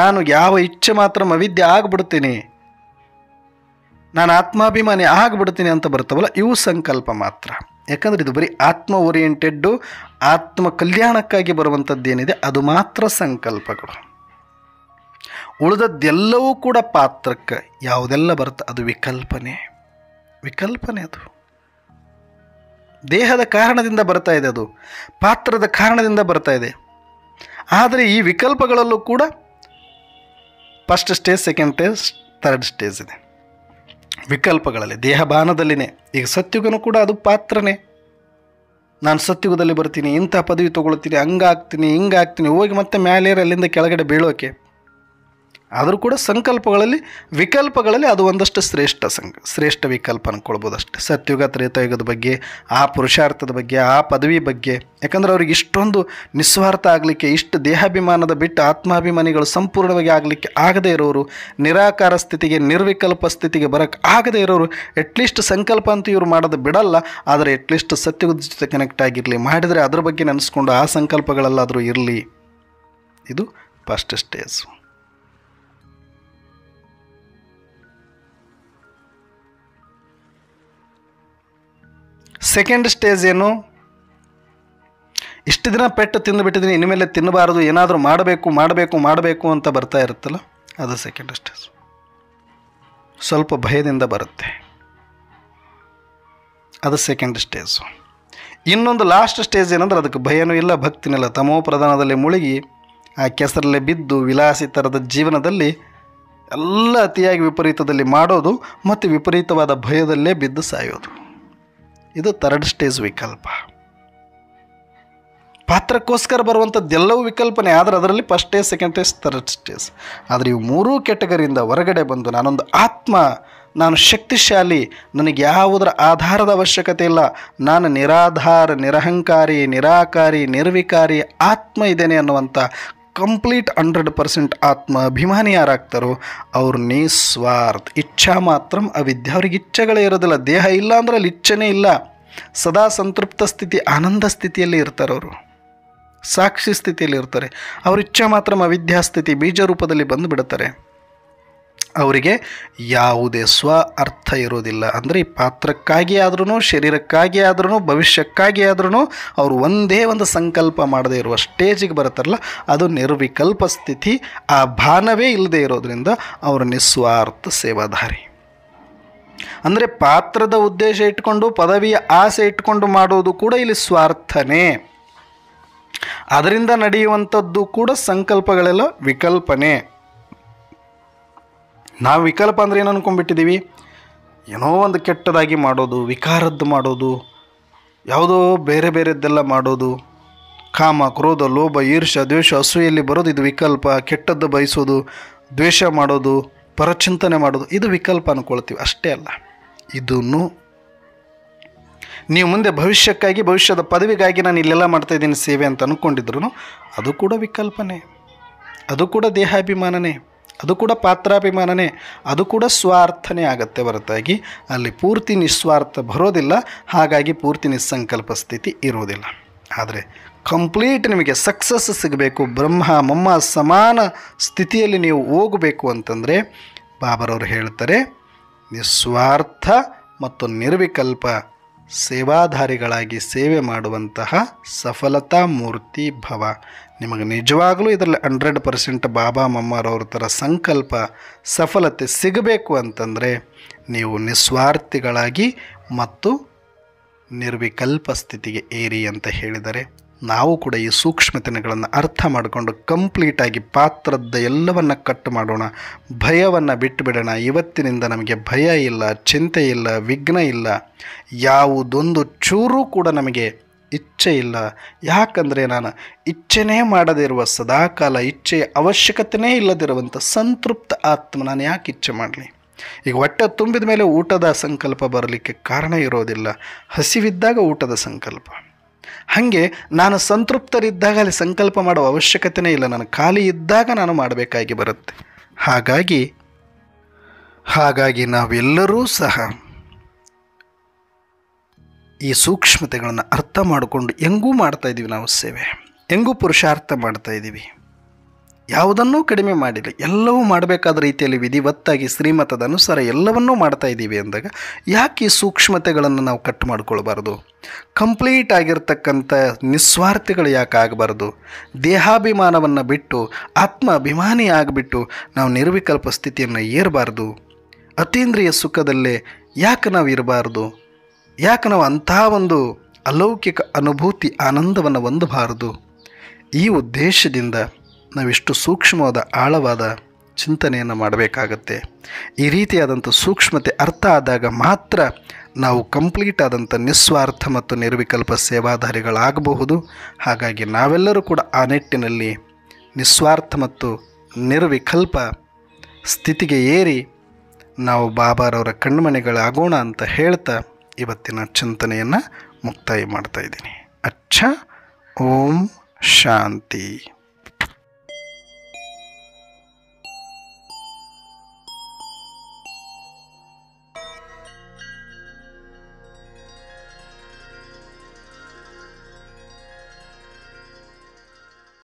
ನಾನು ಯಾವ ಇಚ್ಛೆ ಮಾತ್ರ ಅವಿದ್ಯೆ ಆಗಿಬಿಡ್ತೀನಿ, ನಾನು ಆತ್ಮಾಭಿಮಾನಿ ಆಗಿಬಿಡ್ತೀನಿ ಅಂತ ಬರ್ತಾವಲ್ಲ, ಇವು ಸಂಕಲ್ಪ ಮಾತ್ರ. ಯಾಕಂದರೆ ಇದು ಬರೀ ಆತ್ಮ ಓರಿಯೆಂಟೆಡ್ಡು, ಆತ್ಮ ಕಲ್ಯಾಣಕ್ಕಾಗಿ ಬರುವಂಥದ್ದೇನಿದೆ ಅದು ಮಾತ್ರ ಸಂಕಲ್ಪಗಳು. ಉಳಿದದ್ದೆಲ್ಲವೂ ಕೂಡ ಪಾತ್ರಕ್ಕೆ ಯಾವುದೆಲ್ಲ ಬರುತ್ತೆ ಅದು ವಿಕಲ್ಪನೆ. ವಿಕಲ್ಪನೆ ಅದು ದೇಹದ ಕಾರಣದಿಂದ ಬರ್ತಾ ಇದೆ, ಅದು ಪಾತ್ರದ ಕಾರಣದಿಂದ ಬರ್ತಾ ಇದೆ. ಆದರೆ ಈ ವಿಕಲ್ಪಗಳಲ್ಲೂ ಕೂಡ first stage, second stage, third stage ಇದೆ ವಿಕಲ್ಪಗಳಲ್ಲಿ. ದೇಹ ಬಾನದಲ್ಲಿನೇ ಈಗ ಸತ್ಯುಗನೂ ಕೂಡ ಅದು ಪಾತ್ರನೇ. ನಾನು ಸತ್ಯುಗದಲ್ಲಿ ಬರ್ತೀನಿ, ಇಂಥ ಪದವಿ ತೊಗೊಳ್ತೀನಿ, ಹಂಗಾಗ್ತೀನಿ ಹಿಂಗಾಗ್ತೀನಿ, ಹೋಗಿ ಮತ್ತೆ ಮೇಲೇರಿ ಅಲ್ಲಿಂದ ಕೆಳಗಡೆ ಬೀಳೋಕೆ. ಆದರೂ ಕೂಡ ಸಂಕಲ್ಪಗಳಲ್ಲಿ ವಿಕಲ್ಪಗಳಲ್ಲಿ ಅದು ಒಂದಷ್ಟು ಶ್ರೇಷ್ಠ ವಿಕಲ್ಪ ಅಂದ್ಕೊಳ್ಬೋದು ಅಷ್ಟೇ. ಸತ್ಯುಗ ತ್ರೇತಾಯುಗದ ಬಗ್ಗೆ, ಆ ಪುರುಷಾರ್ಥದ ಬಗ್ಗೆ, ಆ ಪದವಿ ಬಗ್ಗೆ. ಯಾಕಂದರೆ ಅವ್ರಿಗೆ ಇಷ್ಟೊಂದು ನಿಸ್ವಾರ್ಥ ಆಗಲಿಕ್ಕೆ, ಇಷ್ಟು ದೇಹಾಭಿಮಾನದ ಬಿಟ್ಟು ಆತ್ಮಾಭಿಮಾನಿಗಳು ಸಂಪೂರ್ಣವಾಗಿ ಆಗಲಿಕ್ಕೆ ಆಗದೇ ಇರೋರು, ನಿರಾಕಾರ ಸ್ಥಿತಿಗೆ ನಿರ್ವಿಕಲ್ಪ ಸ್ಥಿತಿಗೆ ಬರೋಕ್ಕೆ ಆಗದೇ ಇರೋರು, ಅಟ್ಲೀಸ್ಟ್ ಸಂಕಲ್ಪ ಅಂತೂ ಇವರು ಮಾಡೋದು ಬಿಡಲ್ಲ, ಆದರೆ ಅಟ್ಲೀಸ್ಟ್ ಸತ್ಯುಗದ ಜೊತೆ ಕನೆಕ್ಟ್ ಆಗಿರಲಿ, ಮಾಡಿದರೆ ಅದ್ರ ಬಗ್ಗೆ ನೆನೆಸ್ಕೊಂಡು ಆ ಸಂಕಲ್ಪಗಳಲ್ಲಾದರೂ ಇರಲಿ. ಇದು ಫಸ್ಟ್ ಸ್ಟೇಜ್. ಸೆಕೆಂಡ್ ಸ್ಟೇಜ್ ಏನು? ಇಷ್ಟು ದಿನ ಪೆಟ್ಟು ತಿಂದುಬಿಟ್ಟಿದ್ದೀನಿ, ಇನ್ಮೇಲೆ ತಿನ್ನಬಾರದು, ಏನಾದರೂ ಮಾಡಬೇಕು ಅಂತ ಬರ್ತಾ ಇರುತ್ತಲ್ಲ, ಅದು ಸೆಕೆಂಡ್ ಸ್ಟೇಜ್. ಸ್ವಲ್ಪ ಭಯದಿಂದ ಬರುತ್ತೆ, ಅದು ಸೆಕೆಂಡ್ ಸ್ಟೇಜು. ಇನ್ನೊಂದು ಲಾಸ್ಟ್ ಸ್ಟೇಜ್ ಏನಂದ್ರೆ ಅದಕ್ಕೆ ಭಯನೂ ಇಲ್ಲ, ಭಕ್ತಿನೂ ಇಲ್ಲ. ತಮೋ ಪ್ರಧಾನದಲ್ಲಿ ಮುಳುಗಿ ಆ ಕೆಸರಲ್ಲೇ ಬಿದ್ದು ವಿಲಾಸಿ ಥರದ ಜೀವನದಲ್ಲಿ ಎಲ್ಲ ಅತಿಯಾಗಿ ವಿಪರೀತದಲ್ಲಿ ಮಾಡೋದು ಮತ್ತು ವಿಪರೀತವಾದ ಭಯದಲ್ಲೇ ಬಿದ್ದು ಸಾಯೋದು. ಇದು ಥರ್ಡ್ ಸ್ಟೇಜ್ ವಿಕಲ್ಪ. ಪಾತ್ರಕ್ಕೋಸ್ಕರ ಬರುವಂಥದ್ದೆಲ್ಲವೂ ವಿಕಲ್ಪನೆ, ಆದರೆ ಅದರಲ್ಲಿ first stage, second stage, third stage. ಆದರೆ ಇವು ಮೂರೂ ಕೆಟಗರಿಯಿಂದ ಹೊರಗಡೆ ಬಂದು ನಾನೊಂದು ಆತ್ಮ, ನಾನು ಶಕ್ತಿಶಾಲಿ, ನನಗೆ ಯಾವುದರ ಆಧಾರದ ಅವಶ್ಯಕತೆ ಇಲ್ಲ, ನಾನು ನಿರಾಧಾರ, ನಿರಹಂಕಾರಿ, ನಿರಾಕಾರಿ, ನಿರ್ವಿಕಾರಿ ಆತ್ಮ ಇದ್ದೇನೆ ಅನ್ನುವಂಥ ಕಂಪ್ಲೀಟ್ 100% ಆತ್ಮ ಅಭಿಮಾನಿ ಯಾರಾಗ್ತಾರೋ ಅವರು ನಿಸ್ವಾರ್ಥ. ಇಚ್ಛಾ ಮಾತ್ರಂ ಅವಿದ್ಯೆ. ಅವ್ರಿಗೆ ಇಚ್ಛೆಗಳೇ ಇರೋದಿಲ್ಲ. ದೇಹ ಇಲ್ಲ ಅಂದರೆ ಅಲ್ಲಿ ಇಚ್ಛೆನೇ ಇಲ್ಲ. ಸದಾ ಸಂತೃಪ್ತ ಸ್ಥಿತಿ, ಆನಂದ ಸ್ಥಿತಿಯಲ್ಲಿ ಇರ್ತಾರೆ. ಅವರು ಸಾಕ್ಷಿ ಸ್ಥಿತಿಯಲ್ಲಿ ಇರ್ತಾರೆ. ಅವ್ರ ಇಚ್ಛೆ ಮಾತ್ರ ಅವಿದ್ಯಾ ಸ್ಥಿತಿ, ಬೀಜ ರೂಪದಲ್ಲಿ ಬಂದು ಬಿಡುತ್ತಾರೆ. ಅವರಿಗೆ ಯಾವುದೇ ಸ್ವ ಅರ್ಥ ಇರೋದಿಲ್ಲ. ಅಂದರೆ ಈ ಪಾತ್ರಕ್ಕಾಗಿ ಆದ್ರೂ, ಶರೀರಕ್ಕಾಗಿ ಆದ್ರೂ, ಭವಿಷ್ಯಕ್ಕಾಗಿ ಆದ್ರೂ ಅವರು ಒಂದೇ ಒಂದು ಸಂಕಲ್ಪ ಮಾಡದೇ ಇರುವ ಸ್ಟೇಜಿಗೆ ಬರುತ್ತಾರಲ್ಲ, ಅದು ನಿರ್ವಿಕಲ್ಪ ಸ್ಥಿತಿ. ಆ ಭಾನವೇ ಇಲ್ಲದೆ ಇರೋದ್ರಿಂದ ಅವರು ನಿಸ್ವಾರ್ಥ ಸೇವಾಧಾರಿ. ಅಂದರೆ ಪಾತ್ರದ ಉದ್ದೇಶ ಇಟ್ಕೊಂಡು, ಪದವಿಯ ಆಸೆ ಇಟ್ಕೊಂಡು ಮಾಡೋದು ಕೂಡ ಇಲ್ಲಿ ಸ್ವಾರ್ಥನೇ. ಅದರಿಂದ ನಡೆಯುವಂಥದ್ದು ಕೂಡ ಸಂಕಲ್ಪಗಳೆಲ್ಲ ವಿಕಲ್ಪನೆ. ನಾವು ವಿಕಲ್ಪ ಅಂದರೆ ಏನು ಅಂದ್ಕೊಂಡ್ಬಿಟ್ಟಿದ್ದೀವಿ? ಏನೋ ಒಂದು ಕೆಟ್ಟದಾಗಿ ಮಾಡೋದು, ವಿಕಾರದ್ದು ಮಾಡೋದು, ಯಾವುದೋ ಬೇರೆದ್ದೆಲ್ಲ ಮಾಡೋದು, ಕಾಮ, ಕ್ರೋಧ, ಲೋಭ, ಈರ್ಷ್ಯ, ದ್ವೇಷ, ಅಸೂಯಲ್ಲಿ ಬರೋದು ಇದು ವಿಕಲ್ಪ. ಕೆಟ್ಟದ್ದು ಬಯಸೋದು, ದ್ವೇಷ ಮಾಡೋದು, ಪರಚಿಂತನೆ ಮಾಡೋದು, ಇದು ವಿಕಲ್ಪ ಅಂದ್ಕೊಳ್ತೀವಿ. ಅಷ್ಟೇ ಅಲ್ಲ, ಇದನ್ನು ನೀವು ಮುಂದೆ ಭವಿಷ್ಯಕ್ಕಾಗಿ, ಭವಿಷ್ಯದ ಪದವಿಗಾಗಿ ನಾನು ಇಲ್ಲೆಲ್ಲ ಮಾಡ್ತಾಯಿದ್ದೀನಿ ಸೇವೆ ಅಂತ ಅಂದ್ಕೊಂಡಿದ್ರು ಅದು ಕೂಡ ವಿಕಲ್ಪನೆ, ಅದು ಕೂಡ ದೇಹಾಭಿಮಾನನೇ, ಅದು ಕೂಡ ಪಾತ್ರಾಭಿಮಾನನೇ, ಅದು ಕೂಡ ಸ್ವಾರ್ಥನೇ ಆಗತ್ತೆ ಹೊರತಾಗಿ ಅಲ್ಲಿ ಪೂರ್ತಿ ನಿಸ್ವಾರ್ಥ ಬರೋದಿಲ್ಲ. ಹಾಗಾಗಿ ಪೂರ್ತಿ ನಿಸ್ಸಂಕಲ್ಪ ಸ್ಥಿತಿ ಇರೋದಿಲ್ಲ. ಆದರೆ ಕಂಪ್ಲೀಟ್ ನಿಮಗೆ ಸಕ್ಸಸ್ ಸಿಗಬೇಕು, ಬ್ರಹ್ಮ ಮಮ್ಮ ಸಮಾನ ಸ್ಥಿತಿಯಲ್ಲಿ ನೀವು ಹೋಗಬೇಕು ಅಂತಂದರೆ ಬಾಬರವರು ಹೇಳ್ತಾರೆ, ನಿಸ್ವಾರ್ಥ ಮತ್ತು ನಿರ್ವಿಕಲ್ಪ ಸೇವಾಧಾರಿಗಳಾಗಿ ಸೇವೆ ಮಾಡುವಂತಹ ಸಫಲತಾ ಮೂರ್ತಿ ಭವ. ನಿಮಗೆ ನಿಜವಾಗಲೂ ಇದರಲ್ಲಿ 100% ಬಾಬಾ ಮಮ್ಮರವ್ರ ಥರ ಸಂಕಲ್ಪ ಸಫಲತೆ ಸಿಗಬೇಕು ಅಂತಂದರೆ ನೀವು ನಿಸ್ವಾರ್ಥಿಗಳಾಗಿ ಮತ್ತು ನಿರ್ವಿಕಲ್ಪ ಸ್ಥಿತಿಗೆ ಏರಿ ಅಂತ ಹೇಳಿದರೆ, ನಾವು ಕೂಡ ಈ ಸೂಕ್ಷ್ಮತೆಗಳನ್ನು ಅರ್ಥ ಮಾಡಿಕೊಂಡು ಕಂಪ್ಲೀಟಾಗಿ ಪಾತ್ರದ ಎಲ್ಲವನ್ನು ಕಟ್ ಮಾಡೋಣ, ಭಯವನ್ನು ಬಿಟ್ಟು ಬಿಡೋಣ. ಇವತ್ತಿನಿಂದ ನಮಗೆ ಭಯ ಇಲ್ಲ, ಚಿಂತೆ ಇಲ್ಲ, ವಿಘ್ನ ಇಲ್ಲ, ಯಾವುದೊಂದು ಚೂರೂ ಕೂಡ ನಮಗೆ ಇಚ್ಛೆ ಇಲ್ಲ. ಯಾಕಂದರೆ ನಾನು ಇಚ್ಛೆನೇ ಮಾಡದೇ ಇರುವ, ಸದಾಕಾಲ ಇಚ್ಛೆಯ ಅವಶ್ಯಕತೆಯೇ ಇಲ್ಲದಿರುವಂಥ ಸಂತೃಪ್ತ ಆತ್ಮ ನಾನು ಯಾಕೆ ಇಚ್ಛೆ ಮಾಡಲಿ? ಈಗ ಹೊಟ್ಟೆ ತುಂಬಿದ ಮೇಲೆ ಊಟದ ಸಂಕಲ್ಪ ಬರಲಿಕ್ಕೆ ಕಾರಣ ಇರೋದಿಲ್ಲ, ಹಸಿವಿದ್ದಾಗ ಊಟದ ಸಂಕಲ್ಪ. ಹಾಗೆ ನಾನು ಸಂತೃಪ್ತರಿದ್ದಾಗ ಅಲ್ಲಿ ಸಂಕಲ್ಪ ಮಾಡುವ ಅವಶ್ಯಕತೆಯೇ ಇಲ್ಲ, ನಾನು ಖಾಲಿ ಇದ್ದಾಗ ನಾನು ಮಾಡಬೇಕಾಗಿ ಬರುತ್ತೆ. ಹಾಗಾಗಿ ನಾವೆಲ್ಲರೂ ಸಹ ಈ ಸೂಕ್ಷ್ಮತೆಗಳನ್ನು ಅರ್ಥ ಮಾಡಿಕೊಂಡು ಹೆಂಗೂ ಮಾಡ್ತಾಯಿದ್ದೀವಿ, ನಾವು ಸೇವೆ ಹೆಂಗೂ ಪುರುಷಾರ್ಥ ಮಾಡ್ತಾಯಿದ್ದೀವಿ, ಯಾವುದನ್ನೂ ಕಡಿಮೆ ಮಾಡಿಲ್ಲ, ಎಲ್ಲವೂ ಮಾಡಬೇಕಾದ ರೀತಿಯಲ್ಲಿ ವಿಧಿವತ್ತಾಗಿ ಶ್ರೀಮತದ ಅನುಸಾರ ಎಲ್ಲವನ್ನೂ ಮಾಡ್ತಾಯಿದ್ದೀವಿ ಅಂದಾಗ ಯಾಕೆ ಈ ಸೂಕ್ಷ್ಮತೆಗಳನ್ನು ನಾವು ಕಟ್ ಮಾಡ್ಕೊಳ್ಬಾರ್ದು? ಕಂಪ್ಲೀಟ್ ಆಗಿರ್ತಕ್ಕಂಥ ನಿಸ್ವಾರ್ಥಿಗಳು ಯಾಕೆ ಆಗಬಾರ್ದು? ದೇಹಾಭಿಮಾನವನ್ನು ಬಿಟ್ಟು ಆತ್ಮ ಅಭಿಮಾನಿ ಆಗಿಬಿಟ್ಟು ನಾವು ನಿರ್ವಿಕಲ್ಪ ಸ್ಥಿತಿಯನ್ನು ಏರಬಾರ್ದು? ಅತೀಂದ್ರಿಯ ಸುಖದಲ್ಲೇ ಯಾಕೆ ನಾವು ಇರಬಾರ್ದು? ಯಾಕೆ ನಾವು ಅಂಥ ಒಂದು ಅಲೌಕಿಕ ಅನುಭೂತಿ ಆನಂದವನ್ನು ಹೊಂದಬಾರದು? ಈ ಉದ್ದೇಶದಿಂದ ನಾವಿಷ್ಟು ಸೂಕ್ಷ್ಮವಾದ ಆಳವಾದ ಚಿಂತನೆಯನ್ನು ಮಾಡಬೇಕಾಗತ್ತೆ. ಈ ರೀತಿಯಾದಂಥ ಸೂಕ್ಷ್ಮತೆ ಅರ್ಥ ಆದಾಗ ಮಾತ್ರ ನಾವು ಕಂಪ್ಲೀಟ್ ಆದಂಥ ನಿಸ್ವಾರ್ಥ ಮತ್ತು ನಿರ್ವಿಕಲ್ಪ ಸೇವಾಧಾರಿಗಳಾಗಬಹುದು. ಹಾಗಾಗಿ ನಾವೆಲ್ಲರೂ ಕೂಡ ಆ ನಿಟ್ಟಿನಲ್ಲಿ ನಿಸ್ವಾರ್ಥ ಮತ್ತು ನಿರ್ವಿಕಲ್ಪ ಸ್ಥಿತಿಗೆ ಏರಿ ನಾವು ಬಾಬಾರವರ ಕಣ್ಮಣಿಗಳಾಗೋಣ ಅಂತ ಹೇಳ್ತಾ ಇವತ್ತಿನ ಚಿಂತನೆಯನ್ನು ಮುಕ್ತಾಯ ಮಾಡ್ತಾ ಇದ್ದೀನಿ. ಅಚ್ಚಾ, ಓಂ ಶಾಂತಿ.